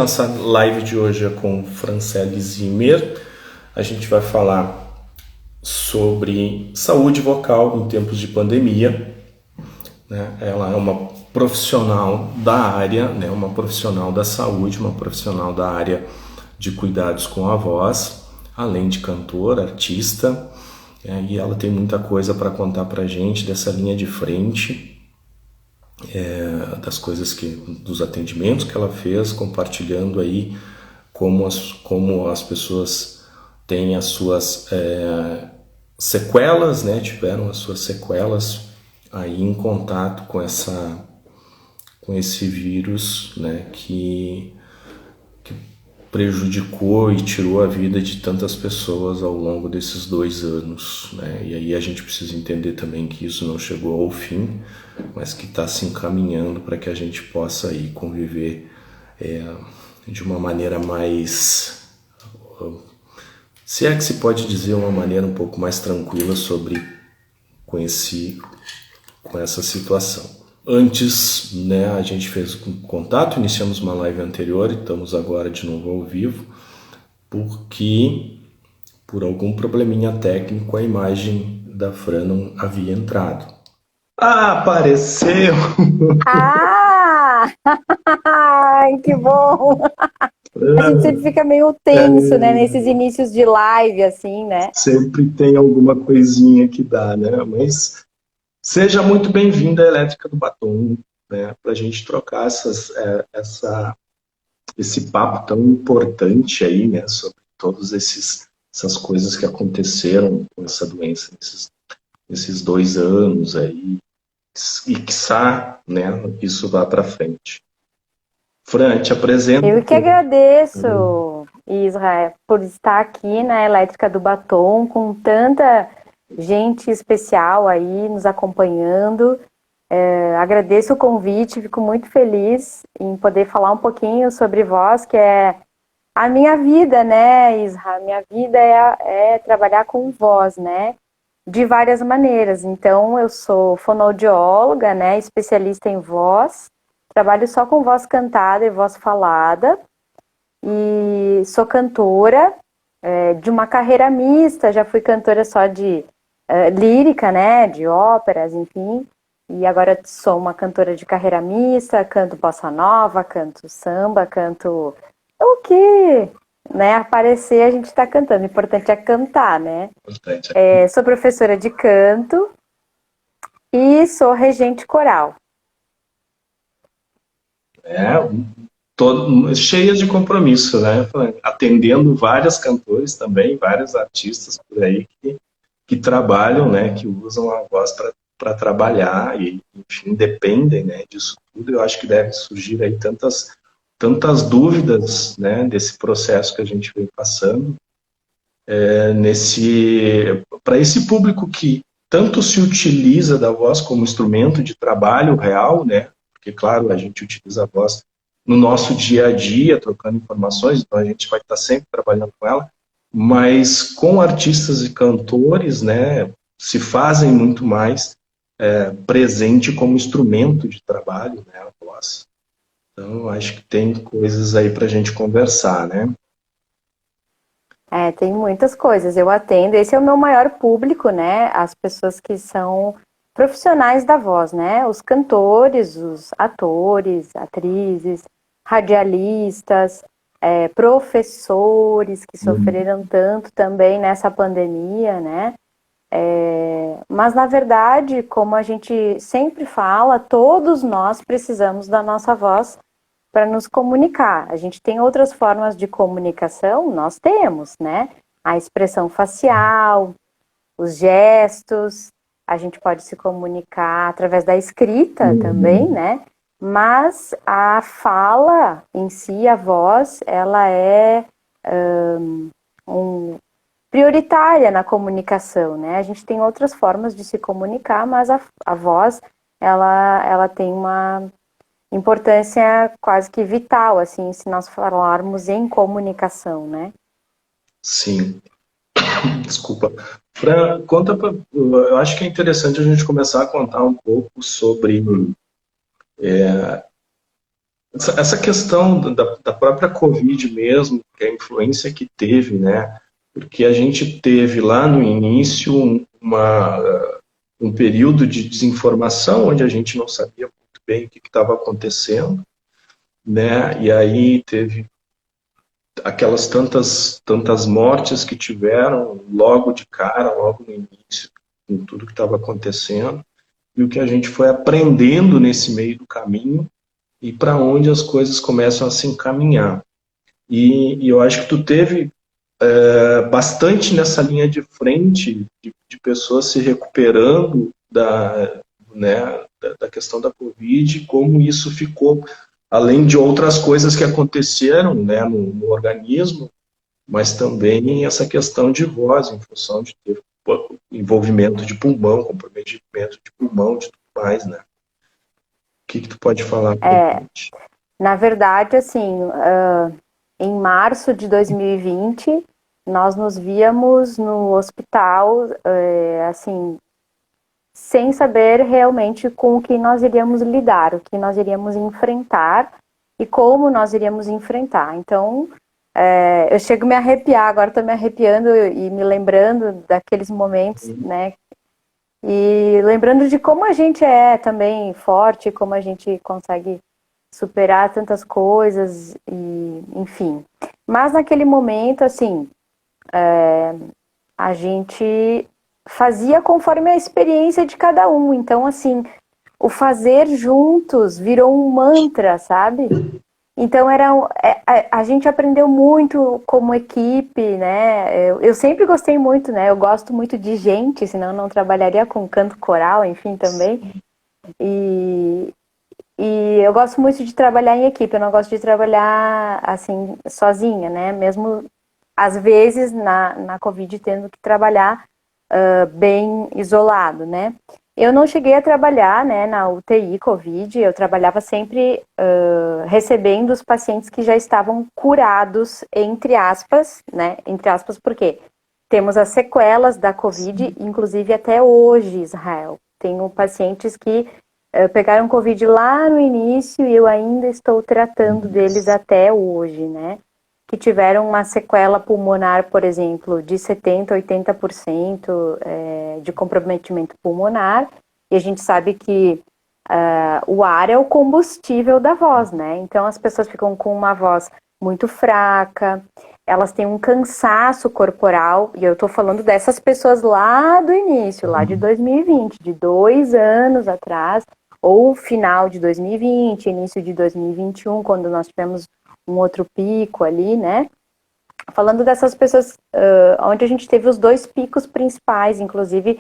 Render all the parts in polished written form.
Nossa live de hoje é com Franciele Zimmer. A gente vai falar sobre saúde vocal em tempos de pandemia, né? Ela é uma profissional da área, né? Uma profissional da saúde, uma profissional da área de cuidados com a voz, além de cantora, artista, e ela tem muita coisa para contar para a gente dessa linha de frente. Das coisas dos atendimentos que ela fez, compartilhando aí como as pessoas têm as suas sequelas, né? Tiveram as suas sequelas aí em contato com esse vírus, né? Que prejudicou e tirou a vida de tantas pessoas ao longo desses 2 anos, né? E aí a gente precisa entender também que isso não chegou ao fim, mas que está se encaminhando para que a gente possa aí conviver de uma maneira mais, se é que se pode dizer, uma maneira um pouco mais tranquila com essa situação. Antes, né, a gente fez um contato, iniciamos uma live anterior e estamos agora de novo ao vivo, porque por algum probleminha técnico a imagem da Fran não havia entrado. Ah, apareceu! Ah! Ai, que bom! A gente sempre fica meio tenso, né, nesses inícios de live, assim, né? Sempre tem alguma coisinha que dá, né? Mas seja muito bem-vinda à Elétrica do Batom, né? Para a gente trocar esse papo tão importante aí, né? Sobre todas essas coisas que aconteceram com essa doença nesses 2 anos aí. E quiçá, né? Isso vá para frente. Fran, te apresento. Eu que agradeço, Israel, por estar aqui na Elétrica do Batom, com tanta gente especial aí nos acompanhando. Agradeço o convite, fico muito feliz em poder falar um pouquinho sobre voz, que é a minha vida, né, Isra? Minha vida é trabalhar com voz, né? De várias maneiras. Então, eu sou fonoaudióloga, né, especialista em voz, trabalho só com voz cantada e voz falada, e sou cantora de uma carreira mista, já fui cantora só de lírica, né, de óperas, enfim, e agora sou uma cantora de carreira mista, canto bossa nova, canto samba, canto o que, né, aparecer a gente está cantando, o importante é cantar, né. Sou professora de canto e sou regente coral. Cheias de compromisso, né? Atendendo vários cantores também, vários artistas por aí que trabalham, né? Que usam a voz para trabalhar e, enfim, dependem, né, disso tudo. Eu acho que deve surgir aí tantas dúvidas, né, desse processo que a gente vem passando, para esse público que tanto se utiliza da voz como instrumento de trabalho real, né? Porque, claro, a gente utiliza a voz no nosso dia a dia, trocando informações, então a gente vai estar sempre trabalhando com ela, mas com artistas e cantores, né, se fazem muito mais presente como instrumento de trabalho, né, a voz. Então, acho que tem coisas aí para a gente conversar, né? Tem muitas coisas. Eu atendo, esse é o meu maior público, né? As pessoas que são profissionais da voz, né? Os cantores, os atores, atrizes, radialistas, professores que sofreram tanto também nessa pandemia, né? Mas, na verdade, como a gente sempre fala, todos nós precisamos da nossa voz para nos comunicar. A gente tem outras formas de comunicação? Nós temos, né? A expressão facial, os gestos, a gente pode se comunicar através da escrita também, né? Mas a fala em si, a voz, ela é prioritária na comunicação, né? A gente tem outras formas de se comunicar, mas a voz, ela tem uma importância quase que vital, assim, se nós falarmos em comunicação, né? Sim. Desculpa. Fran, eu acho que é interessante a gente começar a contar um pouco sobre Essa questão da própria Covid mesmo, que a influência que teve, né? Porque a gente teve lá no início um período de desinformação, onde a gente não sabia muito bem o que estava acontecendo, né? E aí teve aquelas tantas mortes que tiveram logo de cara, logo no início, com tudo que estava acontecendo, e o que a gente foi aprendendo nesse meio do caminho e para onde as coisas começam a se encaminhar. E eu acho que tu teve bastante nessa linha de frente de pessoas se recuperando da questão da Covid, como isso ficou, além de outras coisas que aconteceram, né, no organismo, mas também essa questão de voz, em função de ter envolvimento de pulmão, comprometimento de pulmão, de tudo mais, né? O que tu pode falar pra gente? Na verdade, assim, em março de 2020, nós nos víamos no hospital, assim, sem saber realmente com o que nós iríamos lidar, o que nós iríamos enfrentar e como nós iríamos enfrentar. Então, eu chego a me arrepiar, agora estou me arrepiando e me lembrando daqueles momentos, né? E lembrando de como a gente é também forte, como a gente consegue superar tantas coisas, e enfim. Mas naquele momento, assim, a gente fazia conforme a experiência de cada um. Então, assim, o fazer juntos virou um mantra, sabe? Então a gente aprendeu muito como equipe, né? Eu sempre gostei muito, né? Eu gosto muito de gente, senão eu não trabalharia com canto coral, enfim, também. E, e eu gosto muito de trabalhar em equipe, eu não gosto de trabalhar assim sozinha, né? Mesmo às vezes na Covid tendo que trabalhar bem isolado, né? Eu não cheguei a trabalhar, né, na UTI Covid, eu trabalhava sempre recebendo os pacientes que já estavam curados, entre aspas, né? Entre aspas, porque temos as sequelas da Covid, inclusive até hoje, Israel. Tenho pacientes que pegaram Covid lá no início e eu ainda estou tratando deles até hoje, né? Que tiveram uma sequela pulmonar, por exemplo, de 70%, 80% de comprometimento pulmonar, e a gente sabe que o ar é o combustível da voz, né? Então as pessoas ficam com uma voz muito fraca, elas têm um cansaço corporal, e eu tô falando dessas pessoas lá do início, lá de 2020, de 2 anos atrás, ou final de 2020, início de 2021, quando nós tivemos um outro pico ali, né? Falando dessas pessoas, onde a gente teve os dois picos principais, inclusive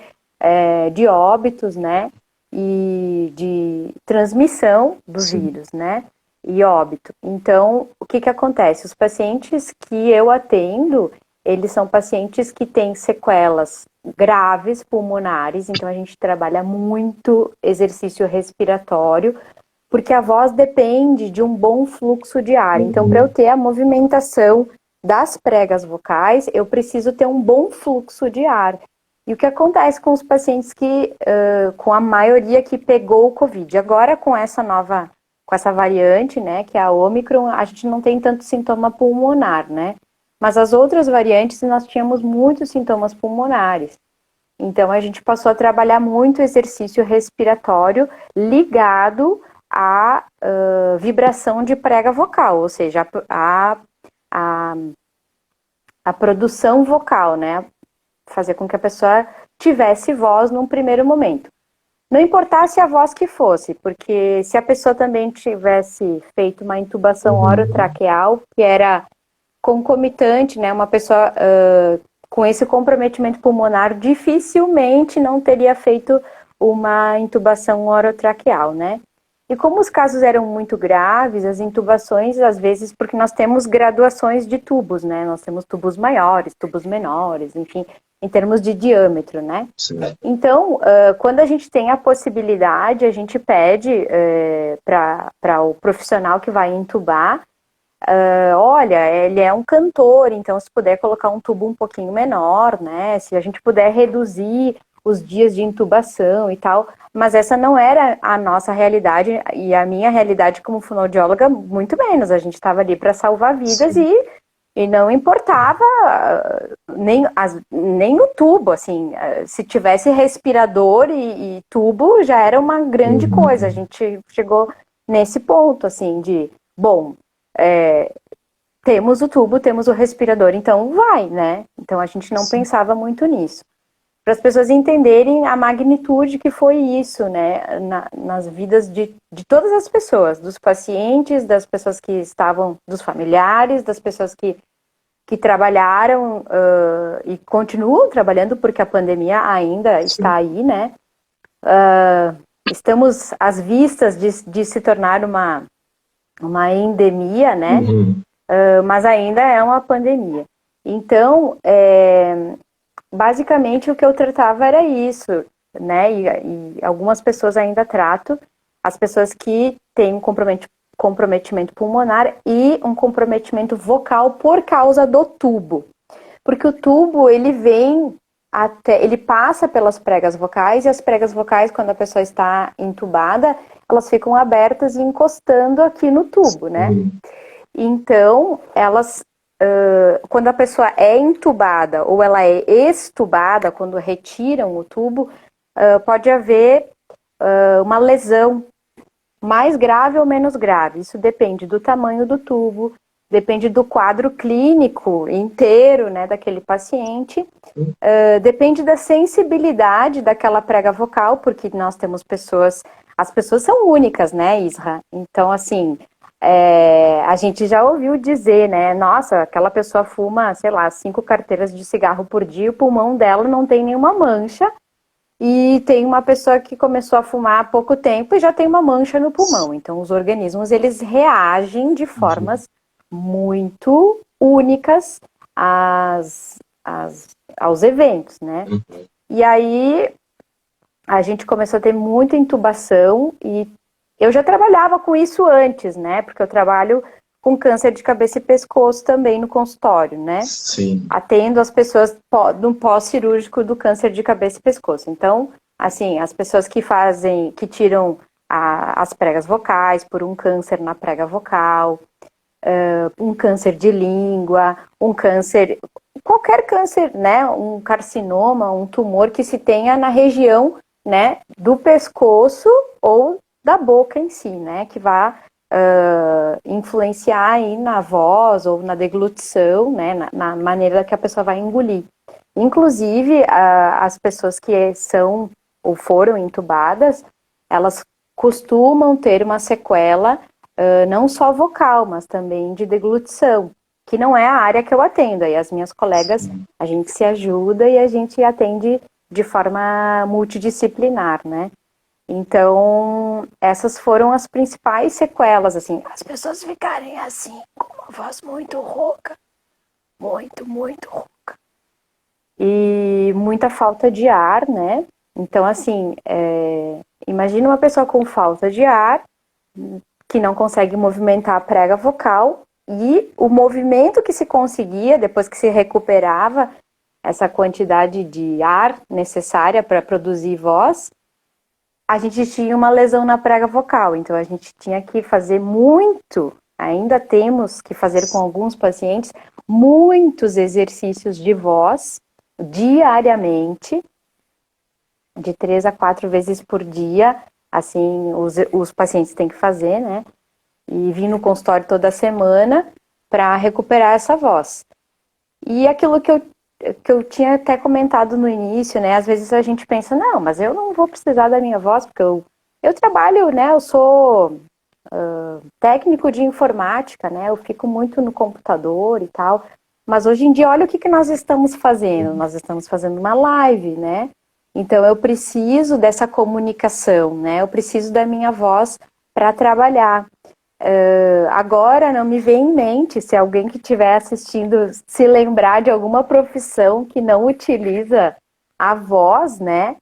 de óbitos, né? E de transmissão do vírus, né? E óbito. Então, o que acontece? Os pacientes que eu atendo, eles são pacientes que têm sequelas graves pulmonares, então a gente trabalha muito exercício respiratório, porque a voz depende de um bom fluxo de ar. Então, para eu ter a movimentação das pregas vocais, eu preciso ter um bom fluxo de ar. E o que acontece com os pacientes que, com a maioria que pegou o Covid? Agora, com essa variante, né, que é a Ômicron, a gente não tem tanto sintoma pulmonar, né? Mas as outras variantes, nós tínhamos muitos sintomas pulmonares. Então, a gente passou a trabalhar muito exercício respiratório ligado à vibração de prega vocal, ou seja, a produção vocal, né? Fazer com que a pessoa tivesse voz num primeiro momento. Não importasse a voz que fosse, porque se a pessoa também tivesse feito uma intubação orotraqueal, que era concomitante, né? Uma pessoa com esse comprometimento pulmonar dificilmente não teria feito uma intubação orotraqueal, né? E como os casos eram muito graves, as intubações, às vezes, porque nós temos graduações de tubos, né? Nós temos tubos maiores, tubos menores, enfim, em termos de diâmetro, né? Sim. Então, quando a gente tem a possibilidade, a gente pede para o profissional que vai intubar, olha, ele é um cantor, então se puder colocar um tubo um pouquinho menor, né? Se a gente puder reduzir os dias de intubação e tal, mas essa não era a nossa realidade e a minha realidade como fonoaudióloga, muito menos. A gente estava ali para salvar vidas e não importava nem o tubo, assim, se tivesse respirador e tubo já era uma grande coisa. A gente chegou nesse ponto, assim, de, bom, temos o tubo, temos o respirador, então vai, né? Então a gente não pensava muito nisso. Para as pessoas entenderem a magnitude que foi isso, né? Nas vidas de todas as pessoas, dos pacientes, das pessoas que estavam, dos familiares, das pessoas que trabalharam e continuam trabalhando, porque a pandemia ainda está aí, né? Estamos às vistas de se tornar uma endemia, né? Mas ainda é uma pandemia. Então, basicamente o que eu tratava era isso, né? E algumas pessoas ainda trato, as pessoas que têm um comprometimento pulmonar e um comprometimento vocal por causa do tubo. Porque o tubo, ele passa pelas pregas vocais, e as pregas vocais, quando a pessoa está entubada, elas ficam abertas e encostando aqui no tubo, né? Então, quando a pessoa é entubada ou ela é extubada, quando retiram o tubo, pode haver uma lesão mais grave ou menos grave. Isso depende do tamanho do tubo, depende do quadro clínico inteiro, né, daquele paciente, depende da sensibilidade daquela prega vocal, porque nós temos as pessoas são únicas, né, Isra? Então, assim, a gente já ouviu dizer, né, nossa, aquela pessoa fuma, sei lá, 5 carteiras de cigarro por dia, o pulmão dela não tem nenhuma mancha, e tem uma pessoa que começou a fumar há pouco tempo e já tem uma mancha no pulmão. Então, os organismos, eles reagem de formas muito únicas aos eventos, né? E aí, a gente começou a ter muita intubação e eu já trabalhava com isso antes, né? Porque eu trabalho com câncer de cabeça e pescoço também no consultório, né? Sim. Atendo as pessoas no pós-cirúrgico do câncer de cabeça e pescoço. Então, assim, as pessoas que tiram as pregas vocais por um câncer na prega vocal, um câncer de língua, qualquer câncer, né? Um carcinoma, um tumor que se tenha na região, né, do pescoço ou da boca em si, né? Que vá influenciar aí na voz ou na deglutição, né, na maneira que a pessoa vai engolir. Inclusive, as pessoas que são ou foram entubadas, elas costumam ter uma sequela não só vocal, mas também de deglutição, que não é a área que eu atendo. Aí as minhas colegas, a gente se ajuda e a gente atende de forma multidisciplinar, né? Então, essas foram as principais sequelas, assim, as pessoas ficarem assim, com uma voz muito rouca, muito, muito rouca. E muita falta de ar, né? Então, assim, imagina uma pessoa com falta de ar, que não consegue movimentar a prega vocal, e o movimento que se conseguia, depois que se recuperava essa quantidade de ar necessária para produzir voz, a gente tinha uma lesão na prega vocal, então a gente tinha que fazer ainda temos que fazer com alguns pacientes, muitos exercícios de voz diariamente, de 3 a 4 vezes por dia, assim, os pacientes têm que fazer, né? E vir no consultório toda semana para recuperar essa voz. E aquilo que eu tinha até comentado no início, né? Às vezes a gente pensa, não, mas eu não vou precisar da minha voz, porque eu trabalho, né? Eu sou técnico de informática, né? Eu fico muito no computador e tal. Mas hoje em dia, olha o que nós estamos fazendo. Nós estamos fazendo uma live, né? Então eu preciso dessa comunicação, né? Eu preciso da minha voz para trabalhar. Agora não me vem em mente, se alguém que estiver assistindo se lembrar de alguma profissão que não utiliza a voz, né?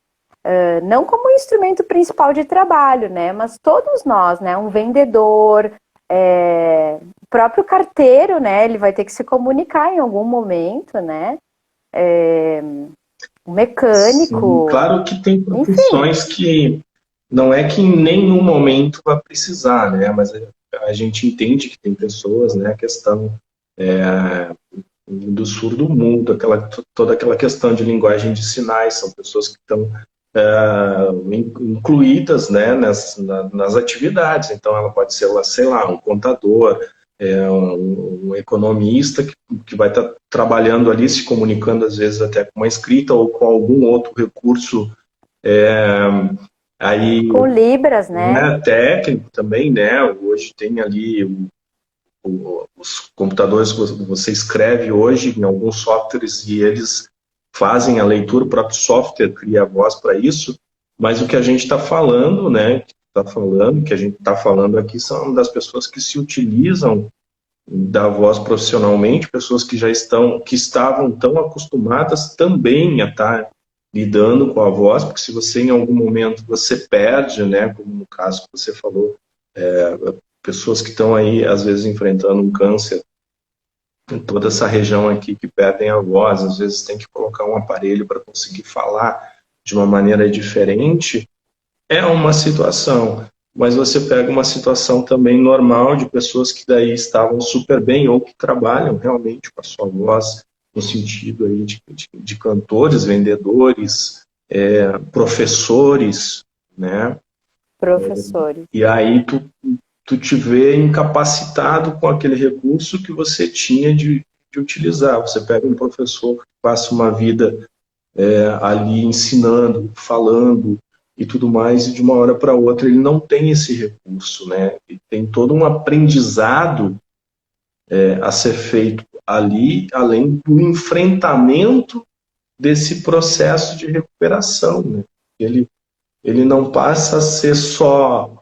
Não como instrumento principal de trabalho, né? Mas todos nós, né? Um vendedor, o próprio carteiro, né? Ele vai ter que se comunicar em algum momento, né? um Sim, mecânico, claro que tem enfim. profissões que não é que em nenhum momento vai precisar, né? Mas a gente entende que tem pessoas, né? A questão do surdo mudo, toda aquela questão de linguagem de sinais, são pessoas que estão incluídas, né, nas atividades. Então, ela pode ser, sei lá, um contador, um economista que vai estar trabalhando ali, se comunicando às vezes até com uma escrita ou com algum outro recurso aí, Com Libras, né? né, técnico também, né? Hoje tem ali os computadores que você escreve hoje em alguns softwares e eles fazem a leitura, o próprio software cria a voz para isso, mas o que a gente está falando, né, que a gente está falando aqui são das pessoas que se utilizam da voz profissionalmente, pessoas que que estavam tão acostumadas também a estar lidando com a voz, porque se você em algum momento você perde, né, como no caso que você falou, pessoas que estão aí às vezes enfrentando um câncer em toda essa região aqui que perdem a voz, às vezes tem que colocar um aparelho para conseguir falar de uma maneira diferente, é uma situação. Mas você pega uma situação também normal de pessoas que daí estavam super bem ou que trabalham realmente com a sua voz no sentido aí de cantores, vendedores, professores, né? Professores. E aí tu te vê incapacitado com aquele recurso que você tinha de utilizar. Você pega um professor que passa uma vida ali ensinando, falando e tudo mais, e de uma hora para outra ele não tem esse recurso, né? E tem todo um aprendizado a ser feito ali, além do enfrentamento desse processo de recuperação, né? Ele não passa a ser só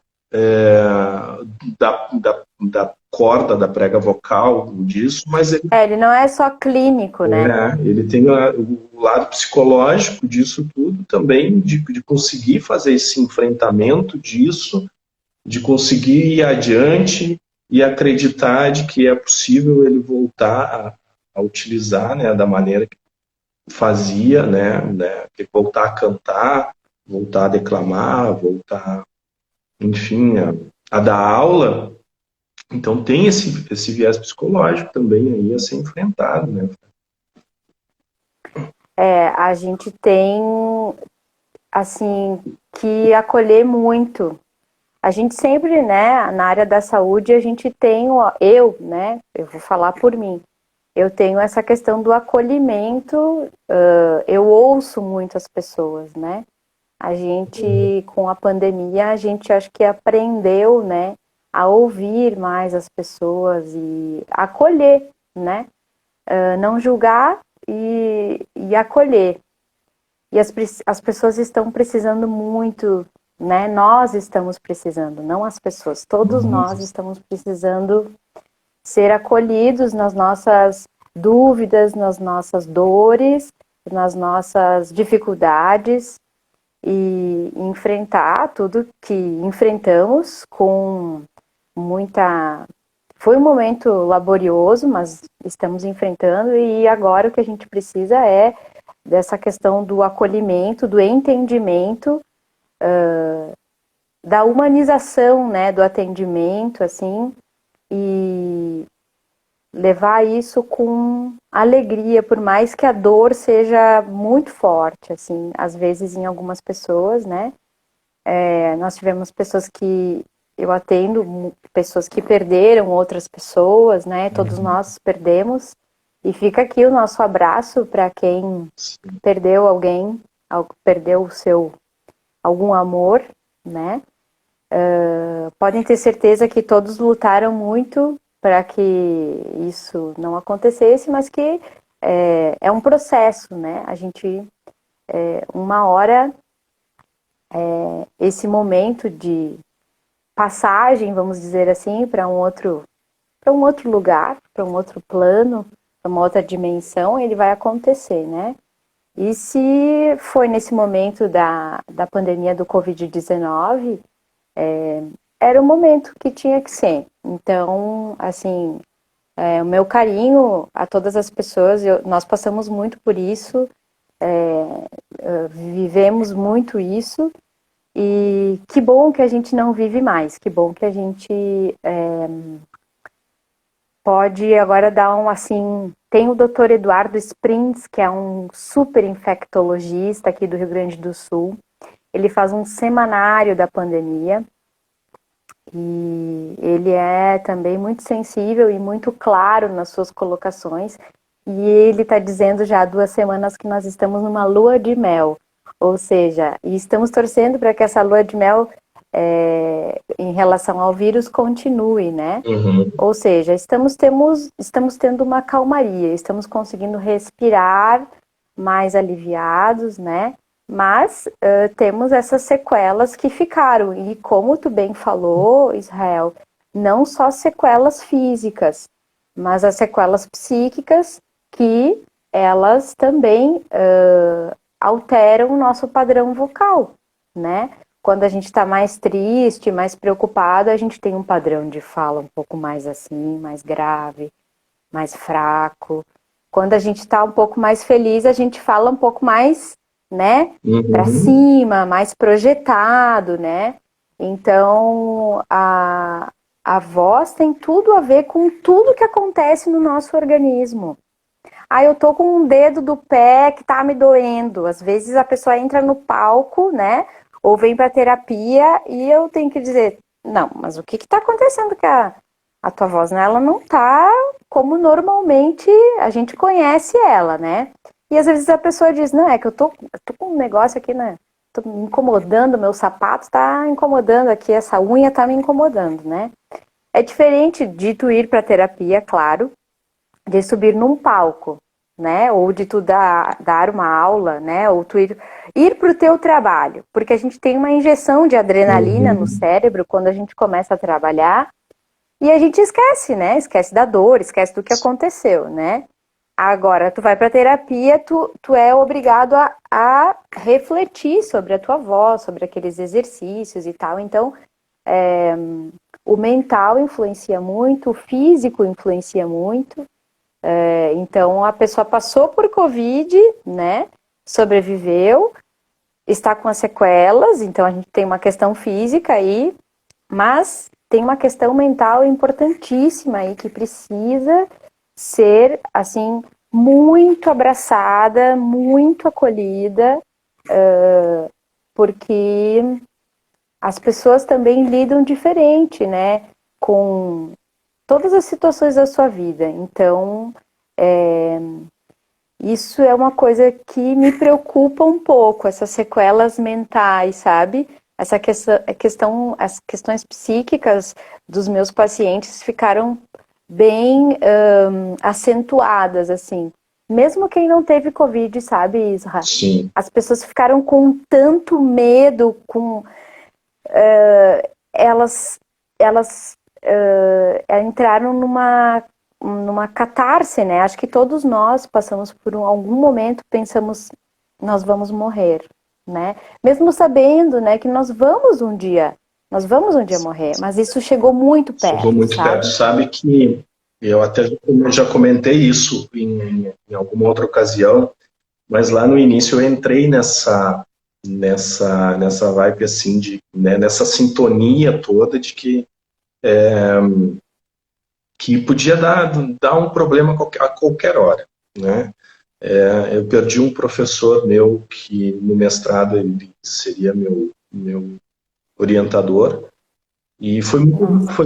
da corda, da prega vocal, disso, mas Ele não é só clínico, né? ele tem o lado psicológico disso tudo também, de conseguir fazer esse enfrentamento disso, de conseguir ir adiante e acreditar de que é possível ele voltar a utilizar, né, da maneira que fazia, né, voltar a cantar, voltar a declamar, voltar, enfim, a dar aula. Então tem esse viés psicológico também aí a ser enfrentado, né? A gente tem, assim, que acolher muito. A gente sempre, né, na área da saúde, a gente tem, né, eu vou falar por mim, eu tenho essa questão do acolhimento, eu ouço muito as pessoas, né? A gente, com a pandemia, a gente acho que aprendeu, né, a ouvir mais as pessoas e acolher, né? Não julgar e acolher. E as pessoas estão precisando muito, né? Nós estamos precisando, não as pessoas. Todos nós estamos precisando ser acolhidos nas nossas dúvidas, nas nossas dores, nas nossas dificuldades e enfrentar tudo que enfrentamos com muita. Foi um momento laborioso, mas estamos enfrentando e agora o que a gente precisa é dessa questão do acolhimento, do entendimento, da humanização, né, do atendimento, assim, e levar isso com alegria, por mais que a dor seja muito forte, assim, às vezes em algumas pessoas, né, nós tivemos pessoas que eu atendo, pessoas que perderam outras pessoas, né, todos nós perdemos, e fica aqui o nosso abraço para quem perdeu alguém, perdeu o seu algum amor, né? Podem ter certeza que todos lutaram muito para que isso não acontecesse, mas que é um processo, né? A gente, uma hora, esse momento de passagem, vamos dizer assim, para um outro lugar, para um outro plano, para uma outra dimensão, ele vai acontecer, né? E se foi nesse momento da pandemia do Covid-19, era o momento que tinha que ser. Então, assim, o meu carinho a todas as pessoas, nós passamos muito por isso, vivemos muito isso, e que bom que a gente não vive mais, que bom que a gente pode agora dar um, assim, tem o Dr. Eduardo Sprintz, que é um super infectologista aqui do Rio Grande do Sul, ele faz um semanário da pandemia, e ele é também muito sensível e muito claro nas suas colocações, e ele está dizendo já há 2 semanas que nós estamos numa lua de mel, ou seja, e estamos torcendo para que essa lua de mel em relação ao vírus continue, né? Uhum. Ou seja, estamos tendo uma calmaria, estamos conseguindo respirar mais aliviados, né? Mas temos essas sequelas que ficaram. E como tu bem falou, Israel, não só sequelas físicas, mas as sequelas psíquicas que elas também alteram o nosso padrão vocal, né? Quando a gente está mais triste, mais preocupado, a gente tem um padrão de fala um pouco mais assim, mais grave, mais fraco. Quando a gente está um pouco mais feliz, a gente fala um pouco mais, né, para cima, mais projetado, né? Então, a voz tem tudo a ver com tudo que acontece no nosso organismo. Ah, eu tô com um dedo do pé que tá me doendo. Às vezes a pessoa entra no palco, né? Ou vem para terapia e eu tenho que dizer, não, mas o que está acontecendo com a tua voz, né? Ela não tá como normalmente a gente conhece ela, né? E às vezes a pessoa diz, não, é que eu tô com um negócio aqui, né? Tô me incomodando, meu sapato tá incomodando aqui, essa unha tá me incomodando, né? É diferente de tu ir para terapia, claro, de subir num palco, né? Ou de tu dar uma aula, né? Ou tu ir para o teu trabalho, porque a gente tem uma injeção de adrenalina no cérebro quando a gente começa a trabalhar e a gente esquece, né? Esquece da dor, esquece do que aconteceu, né? Agora, tu vai para terapia, tu é obrigado a refletir sobre a tua voz, sobre aqueles exercícios e tal. Então, o mental influencia muito, o físico influencia muito. Então, a pessoa passou por Covid, né? Sobreviveu, está com as sequelas, então a gente tem uma questão física aí, mas tem uma questão mental importantíssima aí que precisa ser, assim, muito abraçada, muito acolhida, porque as pessoas também lidam diferente, né, com todas as situações da sua vida. Então, isso é uma coisa que me preocupa um pouco, essas sequelas mentais, sabe? Essa questão, as questões psíquicas dos meus pacientes ficaram bem acentuadas, assim. Mesmo quem não teve Covid, sabe, Isra? Sim. As pessoas ficaram com tanto medo, elas entraram numa catarse, né? Acho que todos nós passamos por algum momento, pensamos, nós vamos morrer, né? Mesmo sabendo, né, que nós vamos um dia morrer, mas isso chegou muito perto. Chegou muito sabe? perto. Sabe que eu até já comentei isso em alguma outra ocasião, mas lá no início eu entrei nessa vibe assim, né, nessa sintonia toda de que podia dar um problema a qualquer hora, né? Eu perdi um professor meu que no mestrado ele seria meu orientador, e foi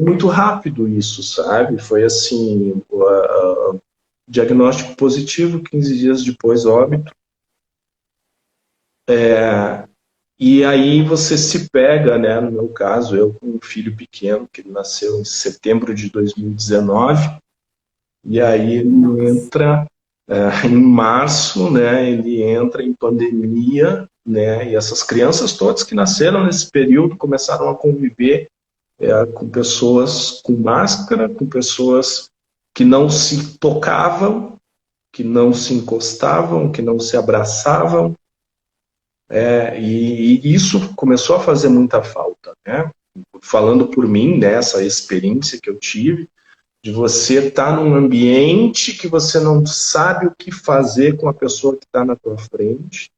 muito rápido isso, sabe? Foi assim, diagnóstico positivo, 15 dias depois óbito. E aí você se pega, né? No meu caso, eu com um filho pequeno, que ele nasceu em setembro de 2019, e aí ele entra em março, né? Ele entra em pandemia, né? E essas crianças todas que nasceram nesse período começaram a conviver com pessoas com máscara, com pessoas que não se tocavam, que não se encostavam, que não se abraçavam, e isso começou a fazer muita falta, né? Falando por mim, né, essa experiência que eu tive, de você estar num ambiente que você não sabe o que fazer com a pessoa que está na tua frente,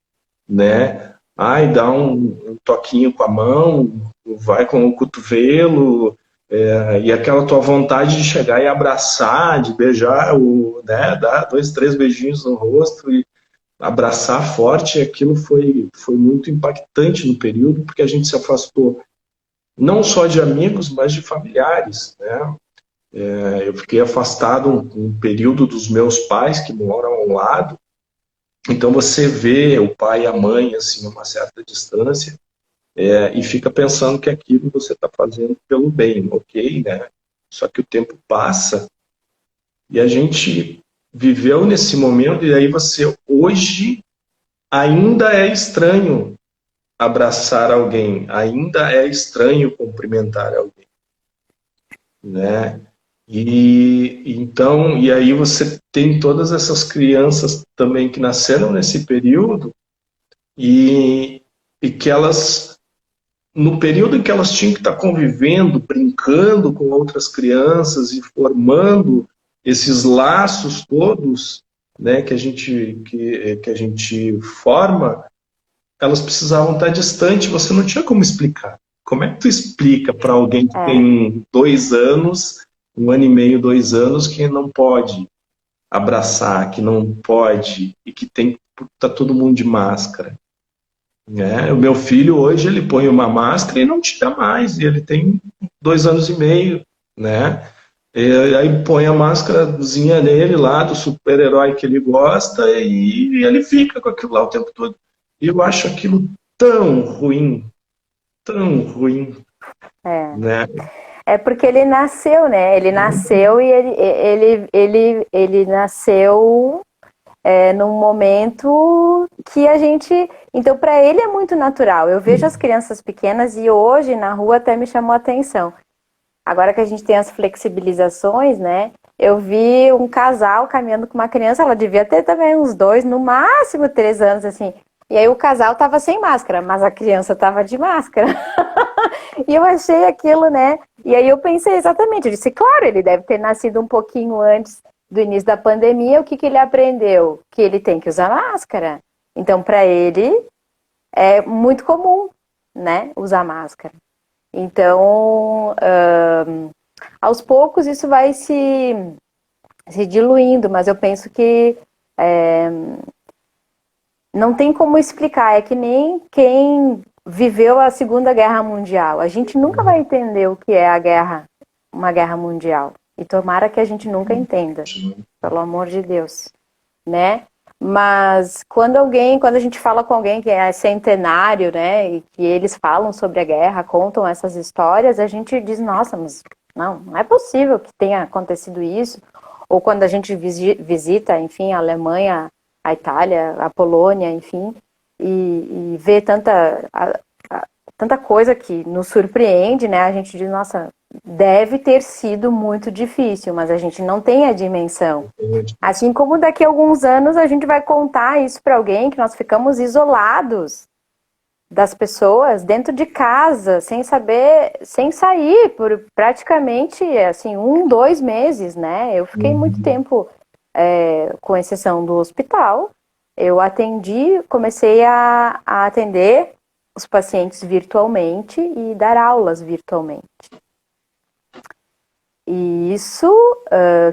né? Ai, dá um toquinho com a mão, vai com o cotovelo, e aquela tua vontade de chegar e abraçar, de beijar, né? Dar 2, 3 beijinhos no rosto e abraçar forte, aquilo foi muito impactante no período, porque a gente se afastou não só de amigos, mas de familiares, né? Eu fiquei afastado um período dos meus pais, que moram ao lado, então você vê o pai e a mãe assim a uma certa distância, e fica pensando que aquilo você está fazendo pelo bem, ok, né? Só que o tempo passa e a gente viveu nesse momento e aí você hoje ainda é estranho abraçar alguém, ainda é estranho cumprimentar alguém, né? E aí você tem todas essas crianças também que nasceram nesse período e, e que elas, no período em que elas tinham que estar convivendo, brincando com outras crianças e formando esses laços todos, né, que a gente forma, elas precisavam estar distante, você não tinha como explicar. Como é que tu explica para alguém que tem 2 anos, 1 ano e meio, 2 anos, que não pode abraçar, que não pode, e que tem tá todo mundo de máscara? O meu filho hoje ele põe uma máscara e não tira mais, e ele tem 2 anos e meio, né? E aí põe a máscarazinha nele lá do super-herói que ele gosta e ele fica com aquilo lá o tempo todo. E eu acho aquilo tão ruim, É. né? É porque ele nasceu, né? Ele nasceu e ele nasceu num momento que a gente. Então, para ele é muito natural. Eu vejo as crianças pequenas e hoje na rua até me chamou a atenção. Agora que a gente tem as flexibilizações, né? Eu vi um casal caminhando com uma criança, ela devia ter também uns 2, no máximo 3 anos, assim. E aí o casal tava sem máscara, mas a criança tava de máscara. E eu achei aquilo, né? E aí eu pensei exatamente, eu disse, claro, ele deve ter nascido um pouquinho antes do início da pandemia, o que que ele aprendeu? Que ele tem que usar máscara. Então, para ele, é muito comum, né, usar máscara. Então, aos poucos isso vai se diluindo, mas eu penso que não tem como explicar. É que nem quem viveu a Segunda Guerra Mundial. A gente nunca vai entender o que é uma guerra mundial. E tomara que a gente nunca entenda, pelo amor de Deus, né? Mas quando a gente fala com alguém que é centenário, né, e que eles falam sobre a guerra, contam essas histórias, a gente diz, nossa, mas não é possível que tenha acontecido isso. Ou quando a gente visita, enfim, a Alemanha, a Itália, a Polônia, enfim, e vê tanta coisa que nos surpreende, né? A gente diz, nossa, deve ter sido muito difícil, mas a gente não tem a dimensão. Assim como daqui a alguns anos a gente vai contar isso para alguém, que nós ficamos isolados das pessoas dentro de casa, sem sair por praticamente assim 1, 2 meses, né? Eu fiquei muito tempo, com exceção do hospital, eu comecei a atender os pacientes virtualmente e dar aulas virtualmente. E isso,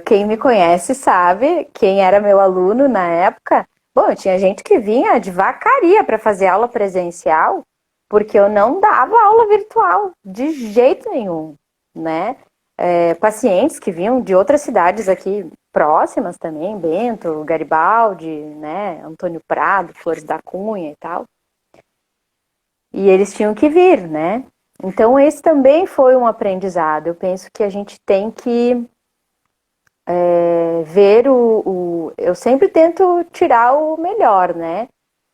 quem me conhece sabe, quem era meu aluno na época, bom, tinha gente que vinha de vacaria para fazer aula presencial, porque eu não dava aula virtual, de jeito nenhum, né? Pacientes que vinham de outras cidades aqui próximas também, Bento, Garibaldi, né, Antônio Prado, Flores da Cunha e tal. E eles tinham que vir, né? Então esse também foi um aprendizado. Eu penso que a gente tem que ver eu sempre tento tirar o melhor, né?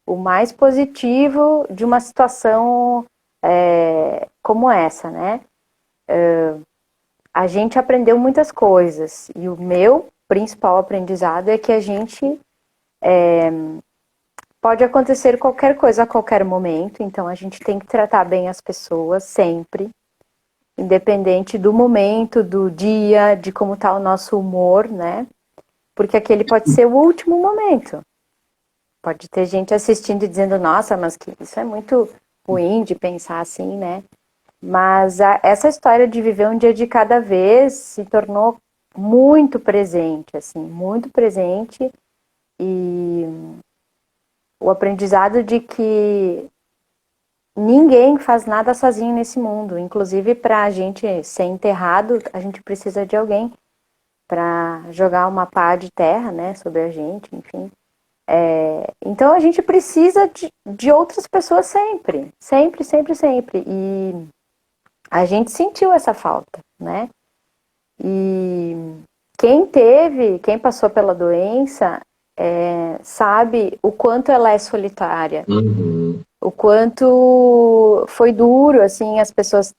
O mais positivo de uma situação como essa, né? A gente aprendeu muitas coisas e o meu principal aprendizado é que a gente pode acontecer qualquer coisa a qualquer momento, então a gente tem que tratar bem as pessoas sempre. independente do momento, do dia, de como está o nosso humor, né? Porque aquele pode ser o último momento. Pode ter gente assistindo e dizendo, nossa, mas que isso é muito ruim de pensar assim, né? Mas essa história de viver um dia de cada vez se tornou muito presente, assim, muito presente. E o aprendizado de que ninguém faz nada sozinho nesse mundo. Inclusive, para a gente ser enterrado, a gente precisa de alguém para jogar uma pá de terra, né, sobre a gente, enfim. Então, a gente precisa de outras pessoas sempre. Sempre, sempre, sempre. E a gente sentiu essa falta, né? E quem passou pela doença, sabe o quanto ela é solitária. Uhum. O quanto foi duro, assim, as pessoas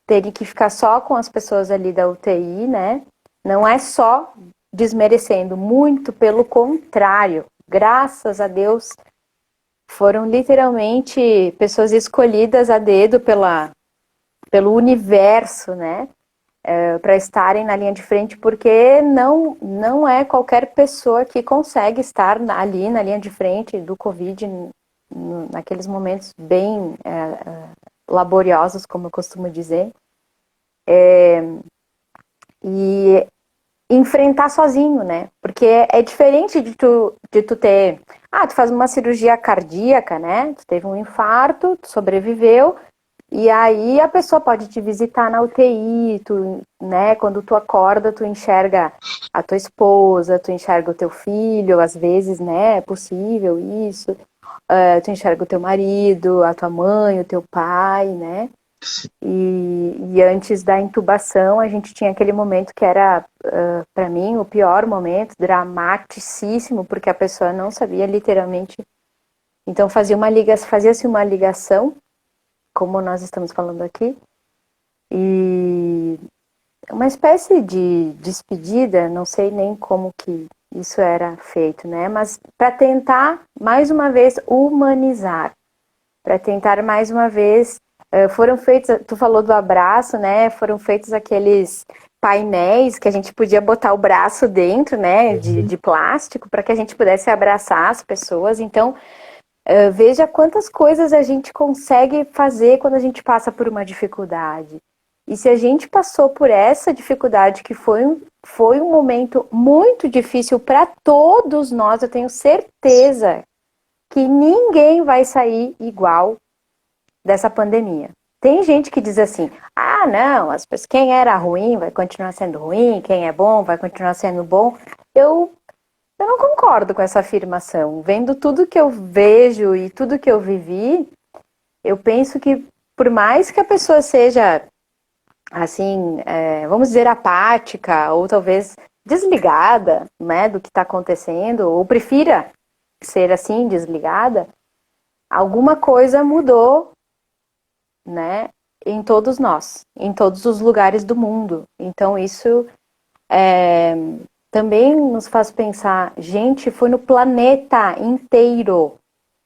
terem que ficar só com as pessoas ali da UTI, né? Não é só desmerecendo, muito pelo contrário. Graças a Deus, foram literalmente pessoas escolhidas a dedo pelo universo, né? Para estarem na linha de frente, porque não é qualquer pessoa que consegue estar ali na linha de frente do Covid naqueles momentos bem laboriosos, como eu costumo dizer, e enfrentar sozinho, né? Porque é diferente de tu ter, tu faz uma cirurgia cardíaca, né? Tu teve um infarto, tu sobreviveu, e aí a pessoa pode te visitar na UTI, tu, né? Quando tu acorda, tu enxerga a tua esposa, tu enxerga o teu filho, às vezes, né? É possível isso. Tu enxerga o teu marido, a tua mãe, o teu pai, né? E antes da intubação, a gente tinha aquele momento que era, para mim, o pior momento, dramaticíssimo, porque a pessoa não sabia literalmente. Então fazia-se uma ligação, como nós estamos falando aqui, e uma espécie de despedida, não sei nem como que isso era feito, né? Mas para tentar, mais uma vez, humanizar, para tentar, mais uma vez, foram feitos, tu falou do abraço, né? Foram feitos aqueles painéis que a gente podia botar o braço dentro, né? De plástico, para que a gente pudesse abraçar as pessoas. Então, veja quantas coisas a gente consegue fazer quando a gente passa por uma dificuldade. E se a gente passou por essa dificuldade, que foi um momento muito difícil para todos nós, eu tenho certeza que ninguém vai sair igual dessa pandemia. Tem gente que diz assim, não, quem era ruim vai continuar sendo ruim, quem é bom vai continuar sendo bom. Eu não concordo com essa afirmação. Vendo tudo que eu vejo e tudo que eu vivi, eu penso que por mais que a pessoa seja, assim, vamos dizer, apática, ou talvez desligada, né, do que está acontecendo, ou prefira ser assim, desligada, alguma coisa mudou, né, em todos nós, em todos os lugares do mundo. Então isso também nos faz pensar, gente, foi no planeta inteiro,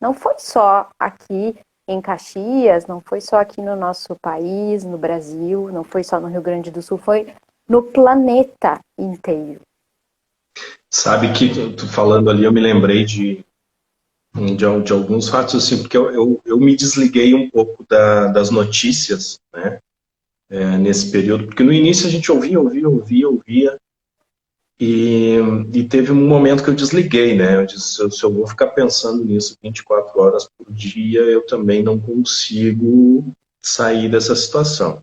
não foi só aqui em Caxias, não foi só aqui no nosso país, no Brasil, não foi só no Rio Grande do Sul, foi no planeta inteiro. Sabe que tu falando ali, eu me lembrei de alguns fatos, assim, porque eu me desliguei um pouco das notícias, né, nesse período, porque no início a gente ouvia, e teve um momento que eu desliguei, né, eu disse, se eu vou ficar pensando nisso 24 horas por dia, eu também não consigo sair dessa situação.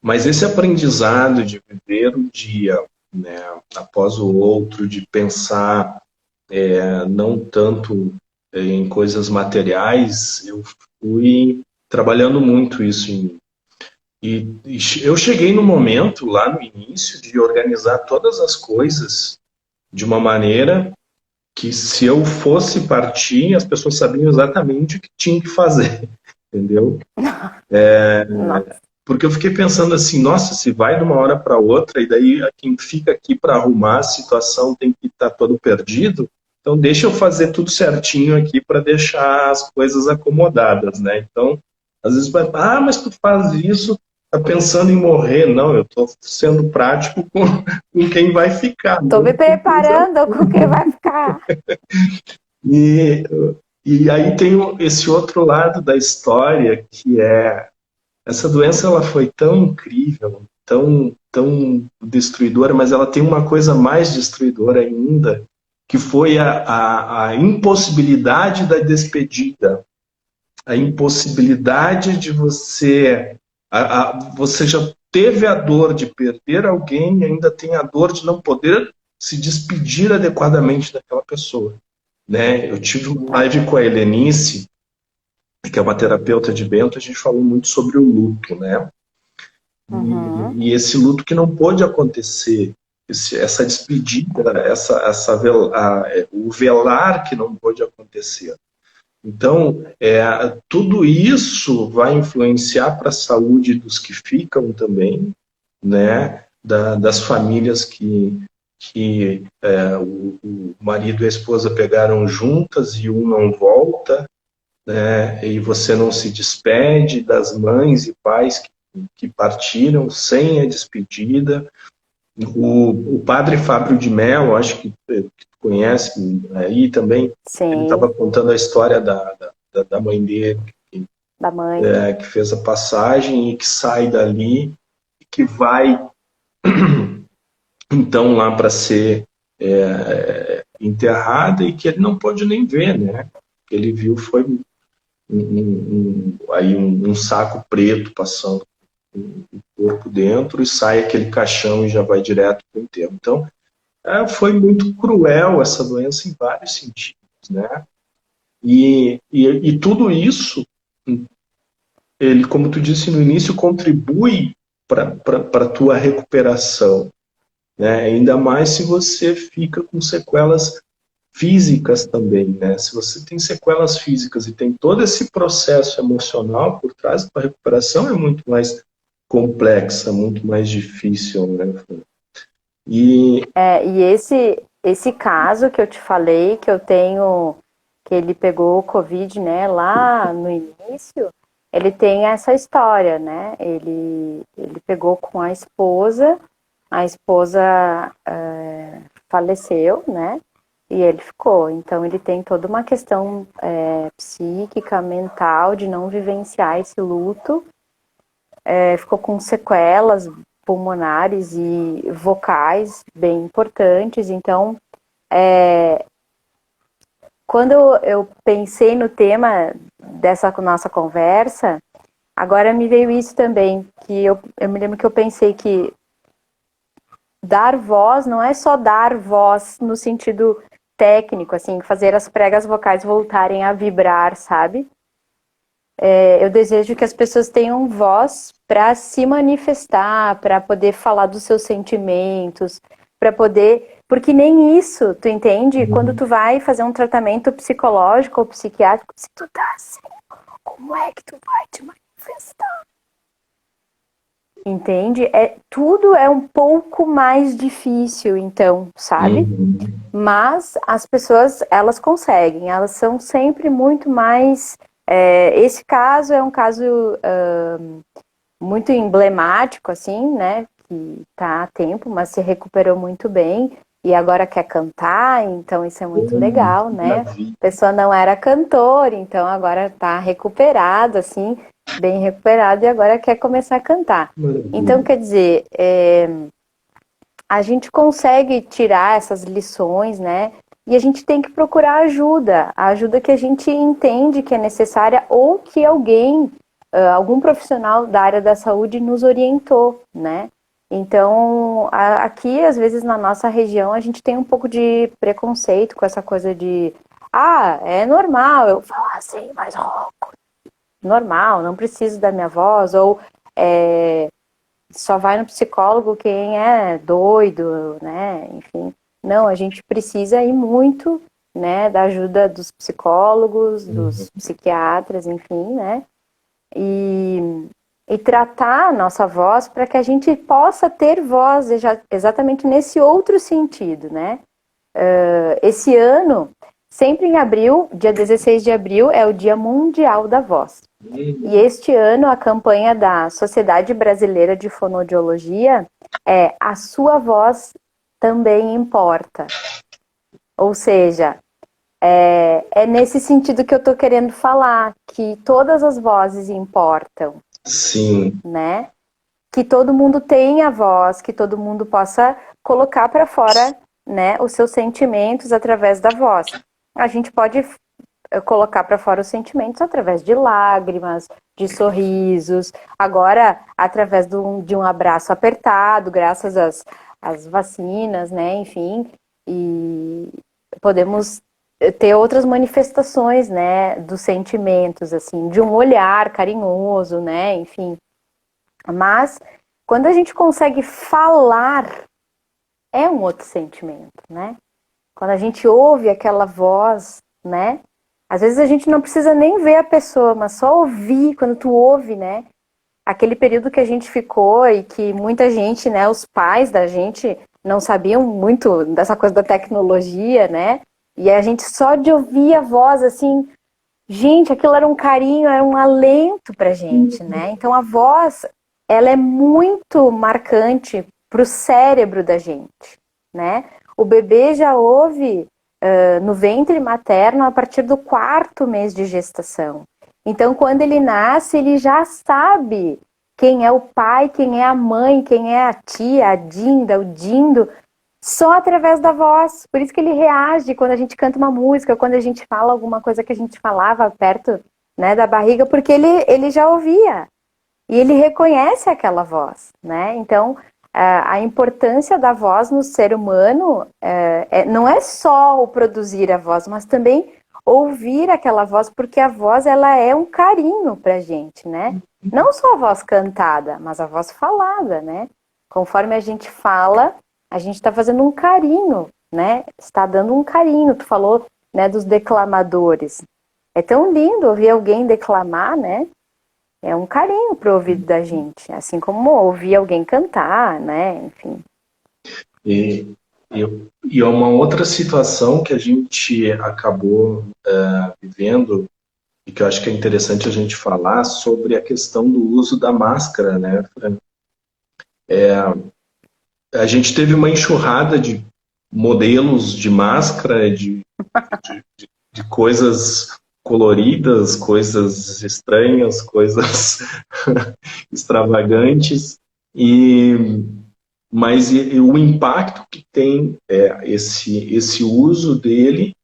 Mas esse aprendizado de viver o dia, né, após o outro, de pensar não tanto em coisas materiais, eu fui trabalhando muito isso em mim. E eu cheguei no momento, lá no início, de organizar todas as coisas de uma maneira que, se eu fosse partir, as pessoas sabiam exatamente o que tinham que fazer, entendeu? Porque eu fiquei pensando assim, nossa, se vai de uma hora para outra, e daí quem fica aqui para arrumar a situação tem que estar todo perdido, então deixa eu fazer tudo certinho aqui para deixar as coisas acomodadas, né? Então, às vezes vai, mas tu faz isso, tá pensando em morrer, não, eu estou sendo prático com quem vai ficar. Estou me preparando com quem vai ficar. E, e aí tem esse outro lado da história, que é essa doença ela foi tão incrível, tão destruidora, mas ela tem uma coisa mais destruidora ainda, que foi a impossibilidade da despedida, a impossibilidade de você já teve a dor de perder alguém e ainda tem a dor de não poder se despedir adequadamente daquela pessoa, né? Eu tive uma live com a Helenice, que é uma terapeuta de Bento, a gente falou muito sobre o luto, né? E esse luto que não pôde acontecer, essa despedida, o velar que não pôde acontecer. Então, tudo isso vai influenciar para a saúde dos que ficam também, né? Das famílias que o marido e a esposa pegaram juntas e um não volta, né? E você não se despede das mães e pais que partiram sem a despedida. O padre Fábio de Mello, acho que tu conhece aí também. Sim. Ele estava contando a história da mãe dele, da mãe. Que fez a passagem e que sai dali e que vai então lá para ser enterrada, e que ele não pôde nem ver, né? O que ele viu foi um saco preto passando o corpo dentro, e sai aquele caixão e já vai direto para o enterro. Então, foi muito cruel essa doença em vários sentidos, né? E tudo isso, ele, como tu disse no início, contribui para a tua recuperação, né? Ainda mais se você fica com sequelas físicas também, né? Se você tem sequelas físicas e tem todo esse processo emocional por trás da recuperação, é muito mais complexa, muito mais difícil, né? E esse caso que eu te falei, que eu tenho, que ele pegou o Covid, né, lá no início, ele tem essa história, né? Ele pegou com a esposa faleceu, né? E ele ficou. Então ele tem toda uma questão psíquica, mental, de não vivenciar esse luto. Ficou com sequelas pulmonares e vocais bem importantes. Então, quando eu pensei no tema dessa nossa conversa, agora me veio isso também, que eu me lembro que eu pensei que dar voz não é só dar voz no sentido técnico, assim, fazer as pregas vocais voltarem a vibrar, sabe? Eu desejo que as pessoas tenham voz para se manifestar, para poder falar dos seus sentimentos, para poder... Porque nem isso, tu entende? Quando tu vai fazer um tratamento psicológico ou psiquiátrico, se tu tá assim, como é que tu vai te manifestar? Entende? Tudo é um pouco mais difícil, então, sabe? Mas as pessoas, elas conseguem, elas são sempre muito mais... esse caso é um caso muito emblemático, assim, né? Que tá há tempo, mas se recuperou muito bem e agora quer cantar, então isso é muito legal, né? A pessoa não era cantor, então agora tá recuperado, assim, bem recuperado, e agora quer começar a cantar. Então, quer dizer, a gente consegue tirar essas lições, né? E a gente tem que procurar ajuda, a ajuda que a gente entende que é necessária ou que alguém, algum profissional da área da saúde nos orientou, né? Então, aqui, às vezes, na nossa região, a gente tem um pouco de preconceito com essa coisa de é normal eu falar assim, mais rouco. Normal, não preciso da minha voz, ou só vai no psicólogo quem é doido, né? Enfim, não, a gente precisa ir muito, né, da ajuda dos psicólogos, dos psiquiatras, enfim, né? E tratar a nossa voz para que a gente possa ter voz exatamente nesse outro sentido, né? Esse ano, sempre em abril, dia 16 de abril, é o Dia Mundial da Voz. E este ano a campanha da Sociedade Brasileira de Fonoaudiologia é A Sua Voz Também Importa. Ou seja, é nesse sentido que eu estou querendo falar, que todas as vozes importam. Sim. Né? Que todo mundo tenha voz, que todo mundo possa colocar para fora, né, os seus sentimentos através da voz. A gente pode colocar para fora os sentimentos através de lágrimas, de sorrisos, agora através de um abraço apertado, graças às vacinas, né, enfim, e podemos ter outras manifestações, né, dos sentimentos, assim, de um olhar carinhoso, né, enfim. Mas quando a gente consegue falar, é um outro sentimento, né? Quando a gente ouve aquela voz, né? Às vezes a gente não precisa nem ver a pessoa, mas só ouvir, quando tu ouve, né? Aquele período que a gente ficou e que muita gente, né, os pais da gente não sabiam muito dessa coisa da tecnologia, né? E a gente só de ouvir a voz, assim, gente, aquilo era um carinho, era um alento pra gente, né? Então a voz, ela é muito marcante pro cérebro da gente, né? O bebê já ouve no ventre materno a partir do 4º mês de gestação. Então, quando ele nasce, ele já sabe quem é o pai, quem é a mãe, quem é a tia, a dinda, o dindo, só através da voz. Por isso que ele reage quando a gente canta uma música, quando a gente fala alguma coisa que a gente falava perto, né, da barriga, porque ele já ouvia. E ele reconhece aquela voz, né? Então, a importância da voz no ser humano não é só o produzir a voz, mas também ouvir aquela voz, porque a voz, ela é um carinho pra gente, né? Não só a voz cantada, mas a voz falada, né? Conforme a gente fala, a gente está fazendo um carinho, né? Está dando um carinho. Tu falou, né, dos declamadores. É tão lindo ouvir alguém declamar, né? É um carinho pro ouvido da gente, assim como ouvir alguém cantar, né? Enfim. E, e é uma outra situação que a gente acabou vivendo e que eu acho que é interessante a gente falar sobre a questão do uso da máscara, né, Fran? A gente teve uma enxurrada de modelos de máscara, de coisas coloridas, coisas estranhas, coisas extravagantes, mas o impacto que tem esse uso dele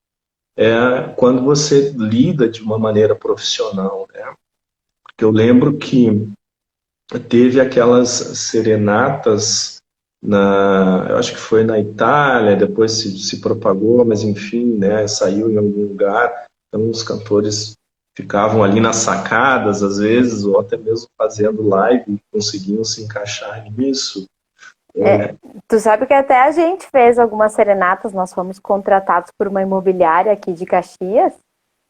quando você lida de uma maneira profissional, né? Porque eu lembro que teve aquelas serenatas eu acho que foi na Itália, depois se propagou, mas enfim, né, saiu em algum lugar. Então os cantores ficavam ali nas sacadas, às vezes, ou até mesmo fazendo live, conseguiam se encaixar nisso. Tu sabe que até a gente fez algumas serenatas, nós fomos contratados por uma imobiliária aqui de Caxias,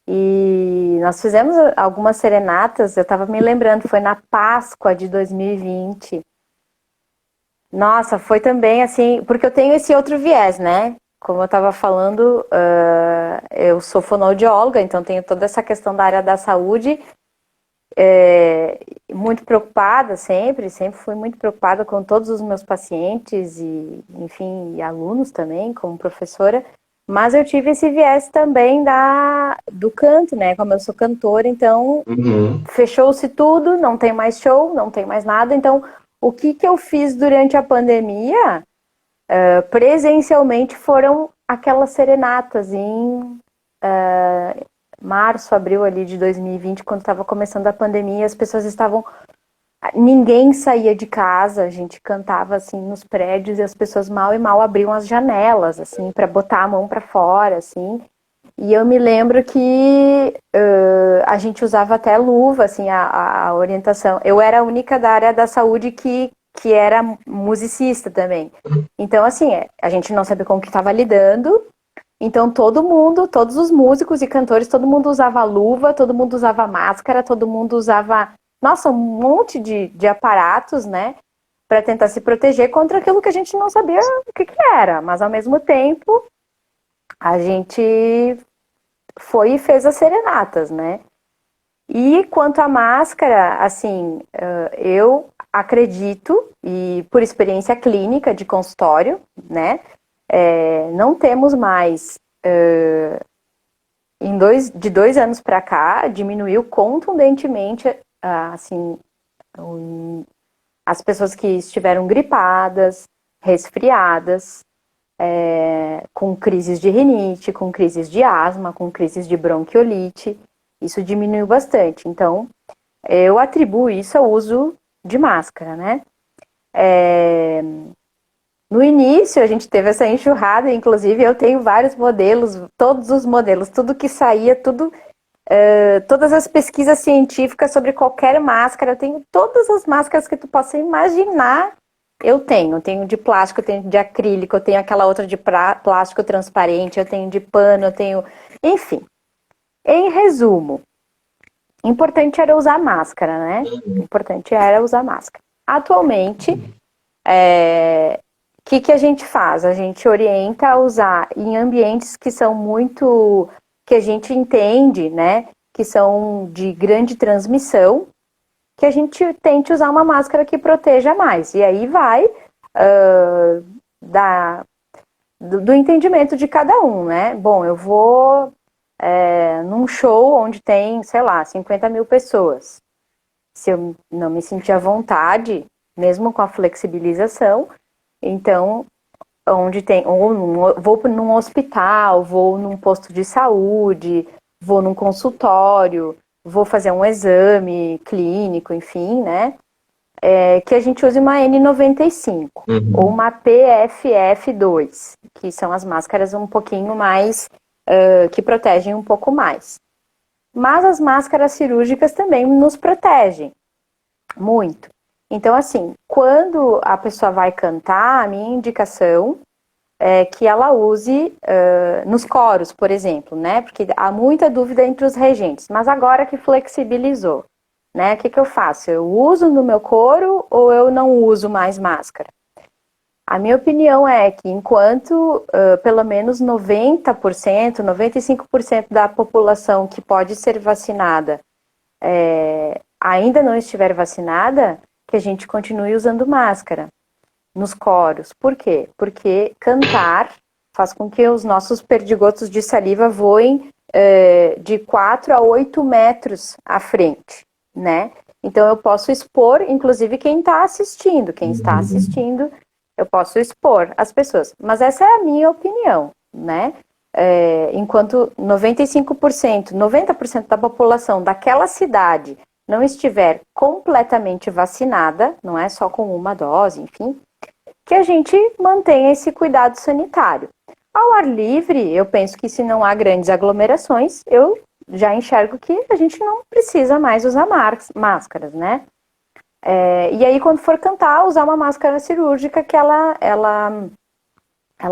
e nós fizemos algumas serenatas, eu estava me lembrando, foi na Páscoa de 2020. Nossa, foi também assim, porque eu tenho esse outro viés, né? Como eu estava falando, eu sou fonoaudióloga, então tenho toda essa questão da área da saúde, muito preocupada sempre fui muito preocupada com todos os meus pacientes e, enfim, e alunos também, como professora, mas eu tive esse viés também do canto, né? Como eu sou cantora, então fechou-se tudo, não tem mais show, não tem mais nada, então o que eu fiz durante a pandemia, presencialmente, foram aquelas serenatas em março, abril ali de 2020, quando estava começando a pandemia, as pessoas estavam... Ninguém saía de casa, a gente cantava assim nos prédios e as pessoas mal e mal abriam as janelas, assim, para botar a mão para fora, assim. E eu me lembro que a gente usava até luva, assim, a orientação. Eu era a única da área da saúde que era musicista também. Então, assim, a gente não sabia como que estava lidando. Então, todo mundo, todos os músicos e cantores, todo mundo usava luva, todo mundo usava máscara, todo mundo usava, nossa, um monte de aparatos, né? Para tentar se proteger contra aquilo que a gente não sabia o que era. Mas, ao mesmo tempo, a gente foi e fez as serenatas, né? E quanto à máscara, assim, eu acredito, e por experiência clínica de consultório, né, não temos mais, de 2 anos para cá, diminuiu contundentemente, assim, as pessoas que estiveram gripadas, resfriadas, com crises de rinite, com crises de asma, com crises de bronquiolite. Isso diminuiu bastante. Então, eu atribuo isso ao uso de máscara, né? No início, a gente teve essa enxurrada, inclusive eu tenho vários modelos, todos os modelos, tudo que saía, todas as pesquisas científicas sobre qualquer máscara, eu tenho todas as máscaras que tu possa imaginar, eu tenho de plástico, eu tenho de acrílico, eu tenho aquela outra de plástico transparente, eu tenho de pano, eu tenho, enfim. Em resumo, importante era usar máscara, né? Importante era usar máscara. Atualmente, o que a gente faz? A gente orienta a usar em ambientes que são muito, que a gente entende, né? Que são de grande transmissão, que a gente tente usar uma máscara que proteja mais. E aí vai do entendimento de cada um, né? Bom, eu vou num show onde tem, sei lá, 50 mil pessoas. Se eu não me sentir à vontade, mesmo com a flexibilização, então, onde tem, vou num hospital, vou num posto de saúde, vou num consultório, vou fazer um exame clínico, enfim, né? Que a gente use uma N95 ou uma PFF2, que são as máscaras um pouquinho mais, que protegem um pouco mais. Mas as máscaras cirúrgicas também nos protegem muito. Então, assim, quando a pessoa vai cantar, a minha indicação é que ela use nos coros, por exemplo, né? Porque há muita dúvida entre os regentes. Mas agora que flexibilizou, né? O que eu faço? Eu uso no meu coro ou eu não uso mais máscara? A minha opinião é que enquanto pelo menos 90%, 95% da população que pode ser vacinada ainda não estiver vacinada, que a gente continue usando máscara nos coros. Por quê? Porque cantar faz com que os nossos perdigotos de saliva voem de 4 a 8 metros à frente, né? Então eu posso expor, inclusive, quem está assistindo. Quem está assistindo, eu posso expor as pessoas. Mas essa é a minha opinião, né? Enquanto 95%, 90% da população daquela cidade não estiver completamente vacinada, não é só com uma dose, enfim, que a gente mantenha esse cuidado sanitário. Ao ar livre, eu penso que se não há grandes aglomerações, eu já enxergo que a gente não precisa mais usar máscaras, né? E aí, quando for cantar, usar uma máscara cirúrgica que ela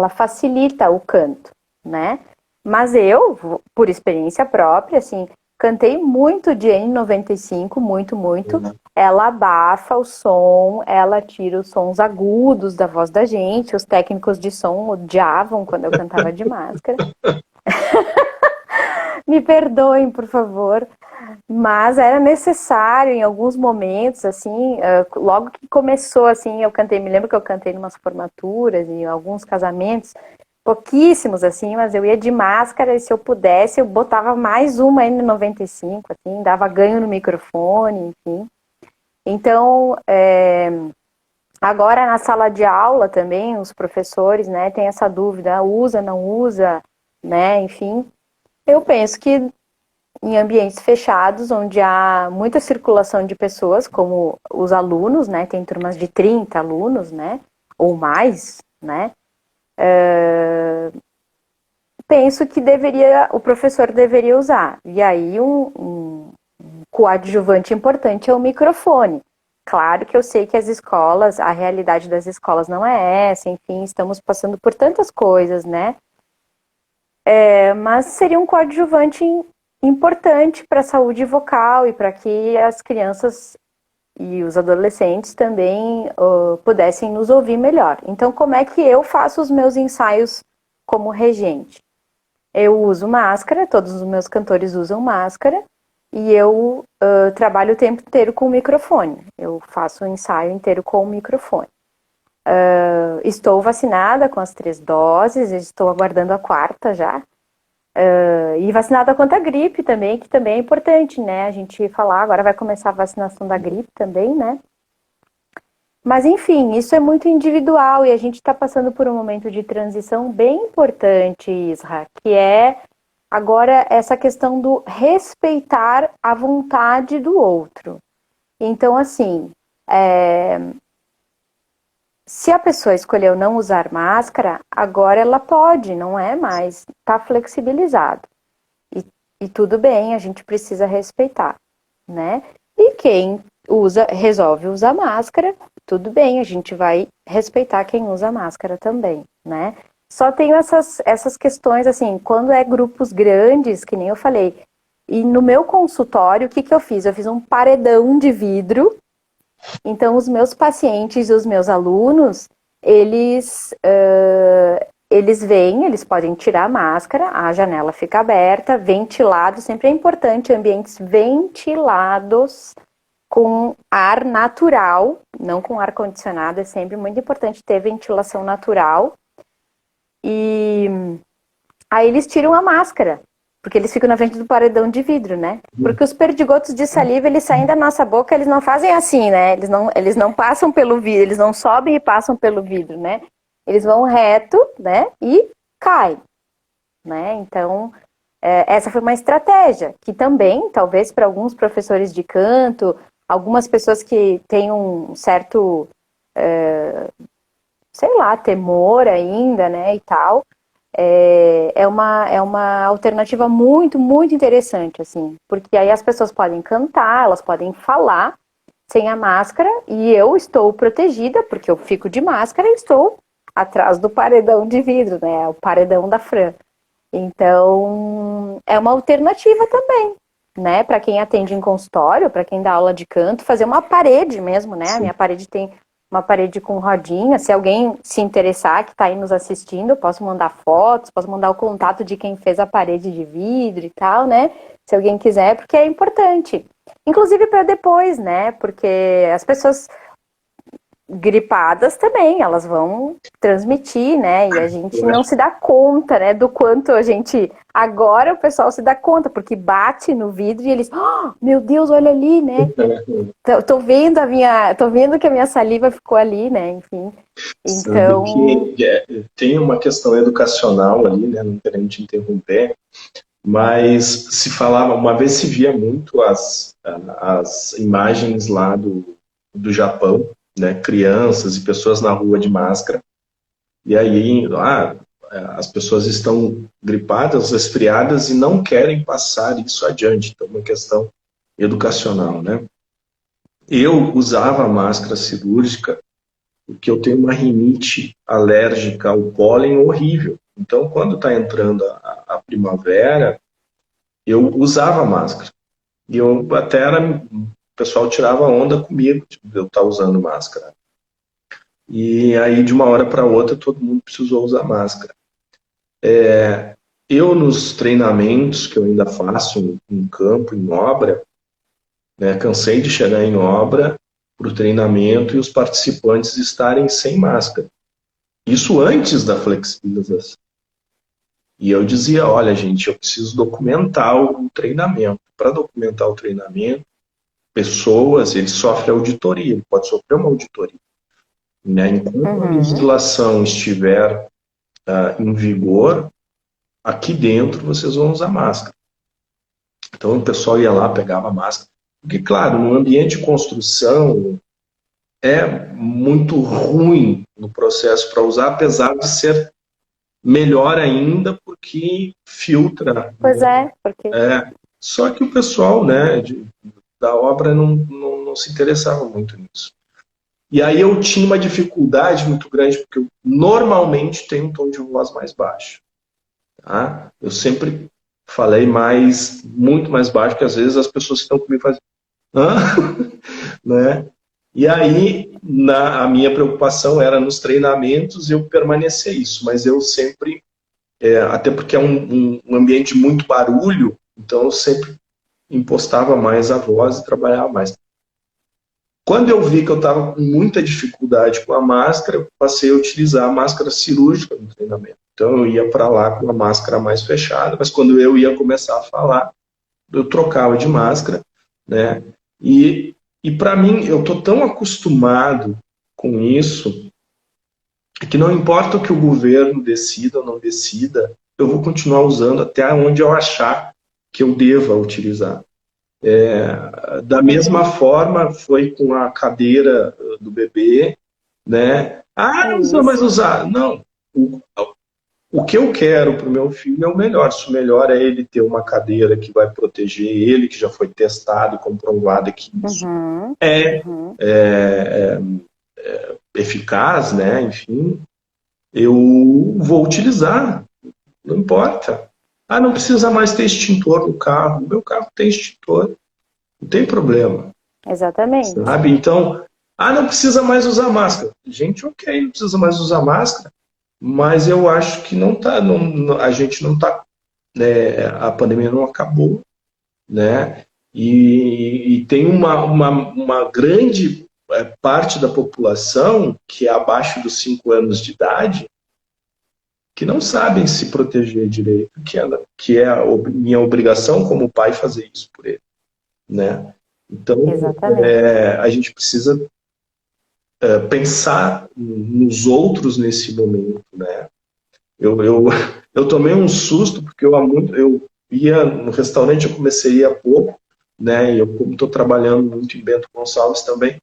facilita o canto, né? Mas eu, por experiência própria, assim, cantei muito de N95, muito. Ela abafa o som, ela tira os sons agudos da voz da gente. Os técnicos de som odiavam quando eu cantava de máscara. Me perdoem, por favor. Mas era necessário em alguns momentos, assim, logo que começou, assim, me lembro que eu cantei em umas formaturas e alguns casamentos, pouquíssimos, assim, mas eu ia de máscara e se eu pudesse, eu botava mais uma N95, assim, dava ganho no microfone, enfim. Então, agora na sala de aula também, os professores, né, têm essa dúvida, usa, não usa, né, enfim. Eu penso que em ambientes fechados, onde há muita circulação de pessoas, como os alunos, né, tem turmas de 30 alunos, né, ou mais, né, penso que o professor deveria usar. E aí um coadjuvante importante é o microfone. Claro que eu sei que as escolas, a realidade das escolas não é essa, enfim, estamos passando por tantas coisas, né? Mas seria um coadjuvante importante para a saúde vocal e para que as crianças e os adolescentes também pudessem nos ouvir melhor. Então, como é que eu faço os meus ensaios como regente? Eu uso máscara, todos os meus cantores usam máscara, e eu trabalho o tempo inteiro com o microfone. Eu faço o ensaio inteiro com o microfone. Estou vacinada com as 3 doses, estou aguardando a 4ª já. E vacinada contra a gripe também, que também é importante, né? A gente falar, agora vai começar a vacinação da gripe também, né? Mas enfim, isso é muito individual e a gente está passando por um momento de transição bem importante, Isra, que é agora essa questão do respeitar a vontade do outro. Então, assim, se a pessoa escolheu não usar máscara, agora ela pode, não é mais, está flexibilizado. E tudo bem, a gente precisa respeitar, né? E quem resolve usar máscara, tudo bem, a gente vai respeitar quem usa máscara também, né? Só tenho essas questões, assim, quando é grupos grandes, que nem eu falei, e no meu consultório, o que eu fiz? Eu fiz um paredão de vidro, então os meus pacientes e os meus alunos, eles vêm, eles podem tirar a máscara, a janela fica aberta, ventilado, sempre é importante ambientes ventilados, com ar natural, não com ar condicionado, é sempre muito importante ter ventilação natural. E aí eles tiram a máscara, porque eles ficam na frente do paredão de vidro, né? Porque os perdigotos de saliva, eles saem da nossa boca, eles não fazem assim, né? Eles não passam pelo vidro, eles não sobem e passam pelo vidro, né? Eles vão reto, né? E caem, né? Então, essa foi uma estratégia, que também, talvez para alguns professores de canto, algumas pessoas que têm um certo, sei lá, temor ainda, né, e tal, é uma alternativa muito, muito interessante, assim, porque aí as pessoas podem cantar, elas podem falar sem a máscara, e eu estou protegida, porque eu fico de máscara e estou atrás do paredão de vidro, né, o paredão da Fran. Então, é uma alternativa também, né, para quem atende em consultório, para quem dá aula de canto, fazer uma parede mesmo, né? Sim. A minha parede tem uma parede com rodinha. Se alguém se interessar, que está aí nos assistindo, eu posso mandar fotos, posso mandar o contato de quem fez a parede de vidro e tal, né? Se alguém quiser, porque é importante. Inclusive para depois, né? Porque as pessoas gripadas também, elas vão transmitir, né? E a gente não se dá conta, né? Do quanto a gente... Agora o pessoal se dá conta, porque bate no vidro e eles... Oh, meu Deus, olha ali, né? Tô vendo que a minha saliva ficou ali, né? Enfim. Então... Sabe que tem uma questão educacional ali, né? Não querendo te interromper, mas se falava... Uma vez se via muito as imagens lá do Japão, né, crianças e pessoas na rua de máscara, e aí as pessoas estão gripadas, resfriadas e não querem passar isso adiante. Então, é uma questão educacional, né? Eu usava máscara cirúrgica porque eu tenho uma rinite alérgica ao pólen horrível. Então, quando está entrando a primavera, eu usava máscara. E eu até o pessoal tirava onda comigo, de eu estar usando máscara. E aí, de uma hora para outra, todo mundo precisou usar máscara. Eu, nos treinamentos que eu ainda faço em campo, em obra, né, cansei de chegar em obra para o treinamento e os participantes estarem sem máscara. Isso antes da flexibilização. E eu dizia, olha, gente, eu preciso documentar o treinamento. Para documentar o treinamento, pessoas, ele sofre auditoria, ele pode sofrer uma auditoria. Né? Enquanto a legislação estiver em vigor, aqui dentro vocês vão usar máscara. Então o pessoal ia lá, pegava a máscara. Porque, claro, no ambiente de construção é muito ruim no processo para usar, apesar de ser melhor ainda porque filtra. Pois é, porque... Só que o pessoal, né, da obra não se interessava muito nisso. E aí eu tinha uma dificuldade muito grande, porque eu normalmente tenho um tom de voz mais baixo. Tá? Eu sempre falei muito mais baixo, porque às vezes as pessoas que estão comigo fazem... né? E aí a minha preocupação era nos treinamentos eu permanecer isso, mas eu sempre, até porque é um ambiente de muito barulho, então eu sempre impostava mais a voz e trabalhava mais. Quando eu vi que eu estava com muita dificuldade com a máscara, eu passei a utilizar a máscara cirúrgica no treinamento. Então eu ia para lá com a máscara mais fechada, mas quando eu ia começar a falar, eu trocava de máscara, né? E para mim, eu tô tão acostumado com isso que não importa o que o governo decida ou não decida, eu vou continuar usando até onde eu achar que eu deva utilizar. Da mesma forma, foi com a cadeira do bebê, né? Ah, não precisa mais usar. Não. O que eu quero para o meu filho é o melhor. Se o melhor é ele ter uma cadeira que vai proteger ele, que já foi testado e comprovado que isso é eficaz, né? Enfim, eu vou utilizar. Não importa. Ah, não precisa mais ter extintor no carro. O meu carro tem extintor. Não tem problema. Exatamente. Sabe? Então, não precisa mais usar máscara. Gente, ok, não precisa mais usar máscara, mas eu acho que não tá, a gente não tá, né, a pandemia não acabou, né? E tem uma grande parte da população que é abaixo dos 5 anos de idade que não sabem se proteger direito, que é a minha obrigação como pai fazer isso por ele, né? Então, a gente precisa pensar nos outros nesse momento, né? Eu tomei um susto porque eu ia no restaurante, eu comecei a ir há pouco, né? E eu, como estou trabalhando muito em Bento Gonçalves também,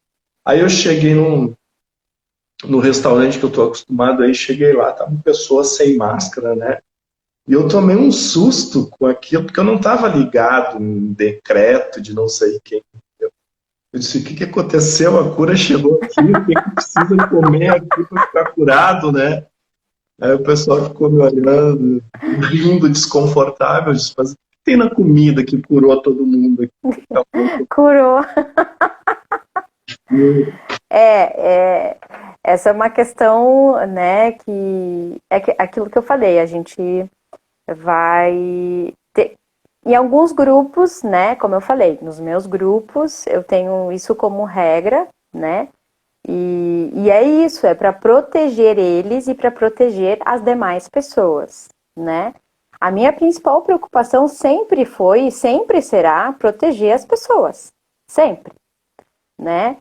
aí eu cheguei no restaurante que eu estou acostumado, aí cheguei lá, tava pessoas sem máscara, né? E eu tomei um susto com aquilo, porque eu não estava ligado em decreto de não sei quem. Eu disse, o que aconteceu? A cura chegou aqui, o que precisa comer aqui para ficar curado, né? Aí o pessoal ficou me olhando, rindo, desconfortável. Eu disse, mas o que tem na comida que curou todo mundo aqui? Curou. Essa é uma questão, né, que é aquilo que eu falei, a gente vai ter, em alguns grupos, né, como eu falei, nos meus grupos eu tenho isso como regra, né, e é isso, é para proteger eles e para proteger as demais pessoas, né. A minha principal preocupação sempre foi e sempre será proteger as pessoas, sempre, né.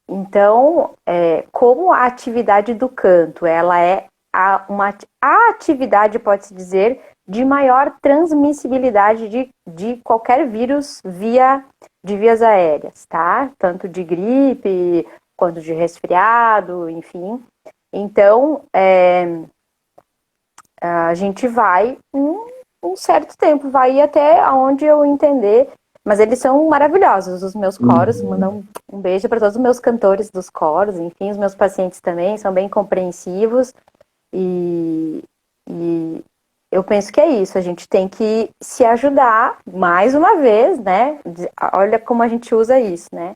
Então, como a atividade do canto, ela é a atividade, pode-se dizer, de maior transmissibilidade de qualquer vírus de vias aéreas, tá? Tanto de gripe, quanto de resfriado, enfim. Então, a gente vai um certo tempo, vai até onde eu entender. Mas eles são maravilhosos, os meus coros. Mandam um beijo para todos os meus cantores dos coros. Enfim, os meus pacientes também são bem compreensivos. E eu penso que é isso. A gente tem que se ajudar, mais uma vez, né? Olha como a gente usa isso, né?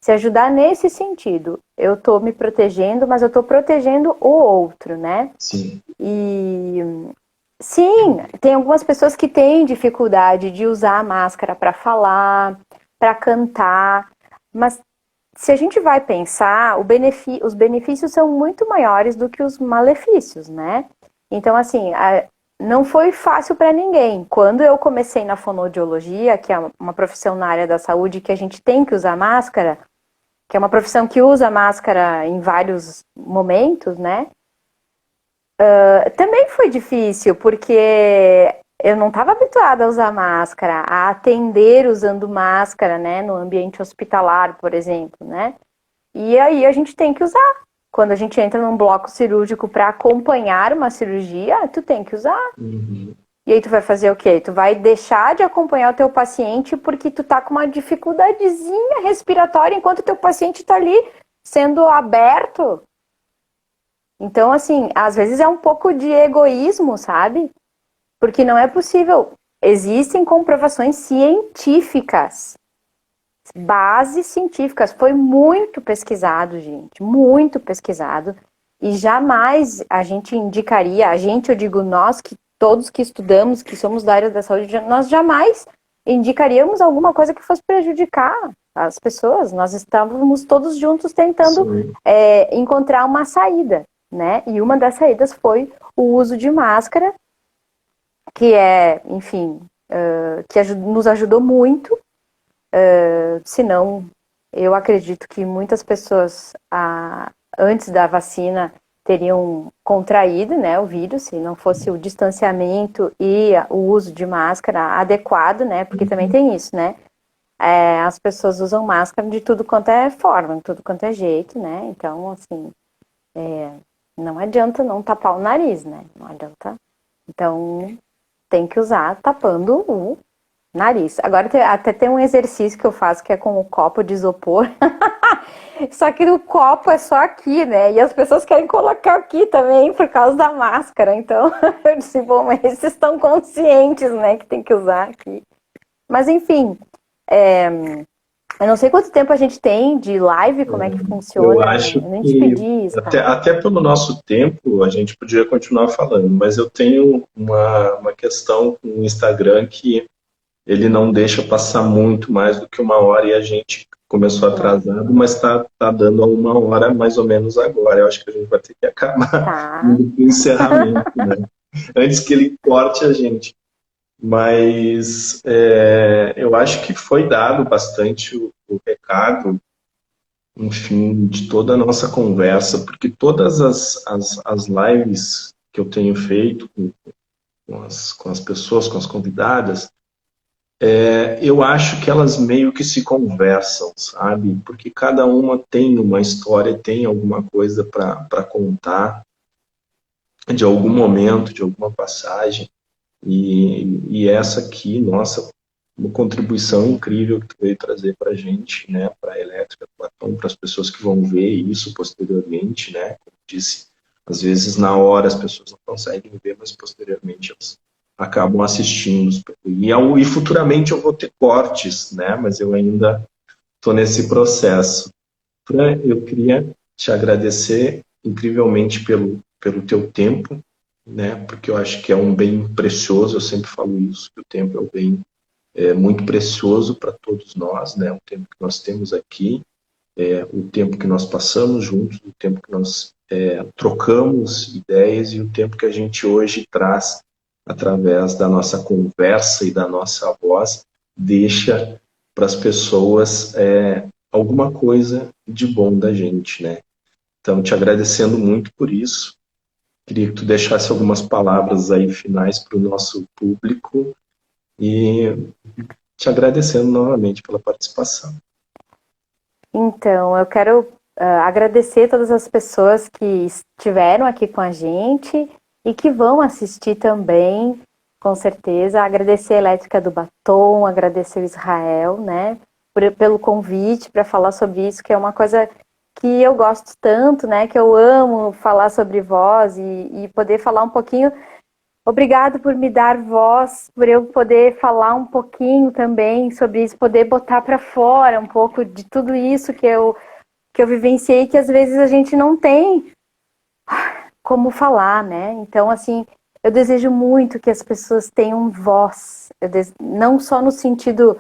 Se ajudar nesse sentido. Eu estou me protegendo, mas eu estou protegendo o outro, né? Sim. Sim, tem algumas pessoas que têm dificuldade de usar a máscara para falar, para cantar, mas se a gente vai pensar, os benefícios são muito maiores do que os malefícios, né? Então, assim, não foi fácil para ninguém. Quando eu comecei na fonoaudiologia, que é uma profissão na área da saúde que a gente tem que usar máscara, que é uma profissão que usa máscara em vários momentos, né? Também foi difícil, porque eu não estava habituada a usar máscara, a atender usando máscara, né, no ambiente hospitalar, por exemplo, né? E aí a gente tem que usar. Quando a gente entra num bloco cirúrgico para acompanhar uma cirurgia, tu tem que usar. Uhum. E aí tu vai fazer o quê? Tu vai deixar de acompanhar o teu paciente porque tu tá com uma dificuldadezinha respiratória enquanto o teu paciente tá ali sendo aberto. Então, assim, às vezes é um pouco de egoísmo, sabe? Porque não é possível. Existem comprovações científicas, bases científicas. Foi muito pesquisado, gente, muito pesquisado. E jamais a gente indicaria, eu digo nós, que todos que estudamos, que somos da área da saúde, nós jamais indicaríamos alguma coisa que fosse prejudicar as pessoas. Nós estávamos todos juntos tentando encontrar uma saída, né? E uma das saídas foi o uso de máscara, que enfim, que nos ajudou muito. Senão, eu acredito que muitas pessoas, antes da vacina, teriam contraído, né, o vírus, se não fosse o distanciamento e o uso de máscara adequado, né? Porque também tem isso, né? As pessoas usam máscara de tudo quanto é forma, de tudo quanto é jeito, né? Então, assim, não adianta não tapar o nariz, né? Não adianta. Então, tem que usar tapando o nariz. Agora, até tem um exercício que eu faço que é com o copo de isopor. Só que o copo é só aqui, né? E as pessoas querem colocar aqui também por causa da máscara. Então, eu disse, bom, mas eles estão conscientes, né? Que tem que usar aqui. Mas, enfim, eu não sei quanto tempo a gente tem de live, como é que funciona. Eu acho eu nem te que, pedi isso, até pelo nosso tempo, a gente podia continuar falando, mas eu tenho uma questão com o Instagram que ele não deixa passar muito mais do que 1 hora e a gente começou atrasado, mas está dando a 1 hora mais ou menos agora. Eu acho que a gente vai ter que acabar no encerramento, né? Antes que ele corte a gente. Mas eu acho que foi dado bastante o recado, enfim, de toda a nossa conversa, porque todas as lives que eu tenho feito com as pessoas, com as convidadas, eu acho que elas meio que se conversam, sabe? Porque cada uma tem uma história, tem alguma coisa para contar de algum momento, de alguma passagem. E essa aqui, nossa, uma contribuição incrível que tu veio trazer para a gente, né? Para a Elétrica do Batom, para as pessoas que vão ver isso posteriormente, né? Como disse, às vezes na hora as pessoas não conseguem ver, mas posteriormente elas acabam assistindo. E futuramente eu vou ter cortes, né? Mas eu ainda estou nesse processo. Fran, eu queria te agradecer incrivelmente pelo teu tempo, né? Porque eu acho que é um bem precioso, eu sempre falo isso, que o tempo é um bem muito precioso para todos nós, né? O tempo que nós temos aqui, o tempo que nós passamos juntos, o tempo que nós trocamos ideias e o tempo que a gente hoje traz através da nossa conversa e da nossa voz, deixa para as pessoas alguma coisa de bom da gente, né? Então, te agradecendo muito por isso. Queria que tu deixasse algumas palavras aí finais para o nosso público e te agradecendo novamente pela participação. Então, eu quero agradecer todas as pessoas que estiveram aqui com a gente e que vão assistir também, com certeza. Agradecer a Elétrica do Batom, agradecer o Israel, né, pelo convite para falar sobre isso, que é uma coisa que eu gosto tanto, né, que eu amo falar sobre voz e poder falar um pouquinho. Obrigado por me dar voz, por eu poder falar um pouquinho também sobre isso, poder botar para fora um pouco de tudo isso que eu vivenciei, que às vezes a gente não tem como falar, né? Então, assim, eu desejo muito que as pessoas tenham voz, não só no sentido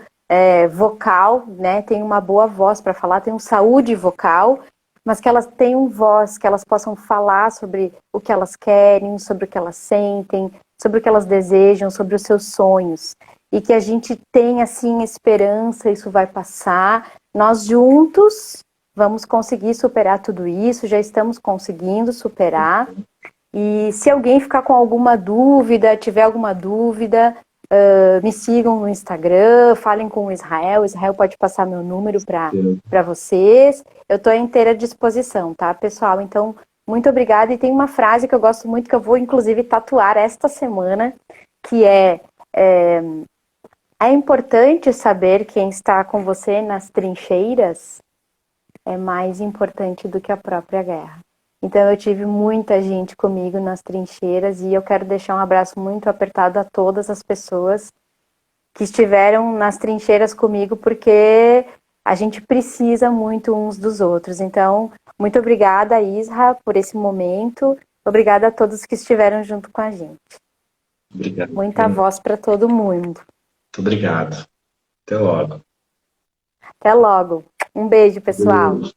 vocal, né? Tenham uma boa voz para falar, tenham saúde vocal, mas que elas tenham voz, que elas possam falar sobre o que elas querem, sobre o que elas sentem, sobre o que elas desejam, sobre os seus sonhos. E que a gente tenha, assim, esperança, isso vai passar. Nós juntos vamos conseguir superar tudo isso, já estamos conseguindo superar. E se alguém ficar com alguma dúvida, tiver alguma dúvida, me sigam no Instagram, falem com o Israel pode passar meu número para vocês. Eu estou à inteira disposição, tá, pessoal? Então, muito obrigada. E tem uma frase que eu gosto muito, que eu vou, inclusive, tatuar esta semana, que é importante saber quem está com você nas trincheiras, é mais importante do que a própria guerra. Então, eu tive muita gente comigo nas trincheiras e eu quero deixar um abraço muito apertado a todas as pessoas que estiveram nas trincheiras comigo, porque a gente precisa muito uns dos outros. Então, muito obrigada, Isra, por esse momento. Obrigada a todos que estiveram junto com a gente. Obrigado. Muita voz para todo mundo. Muito obrigado. Até logo. Até logo. Um beijo, pessoal. Beijo.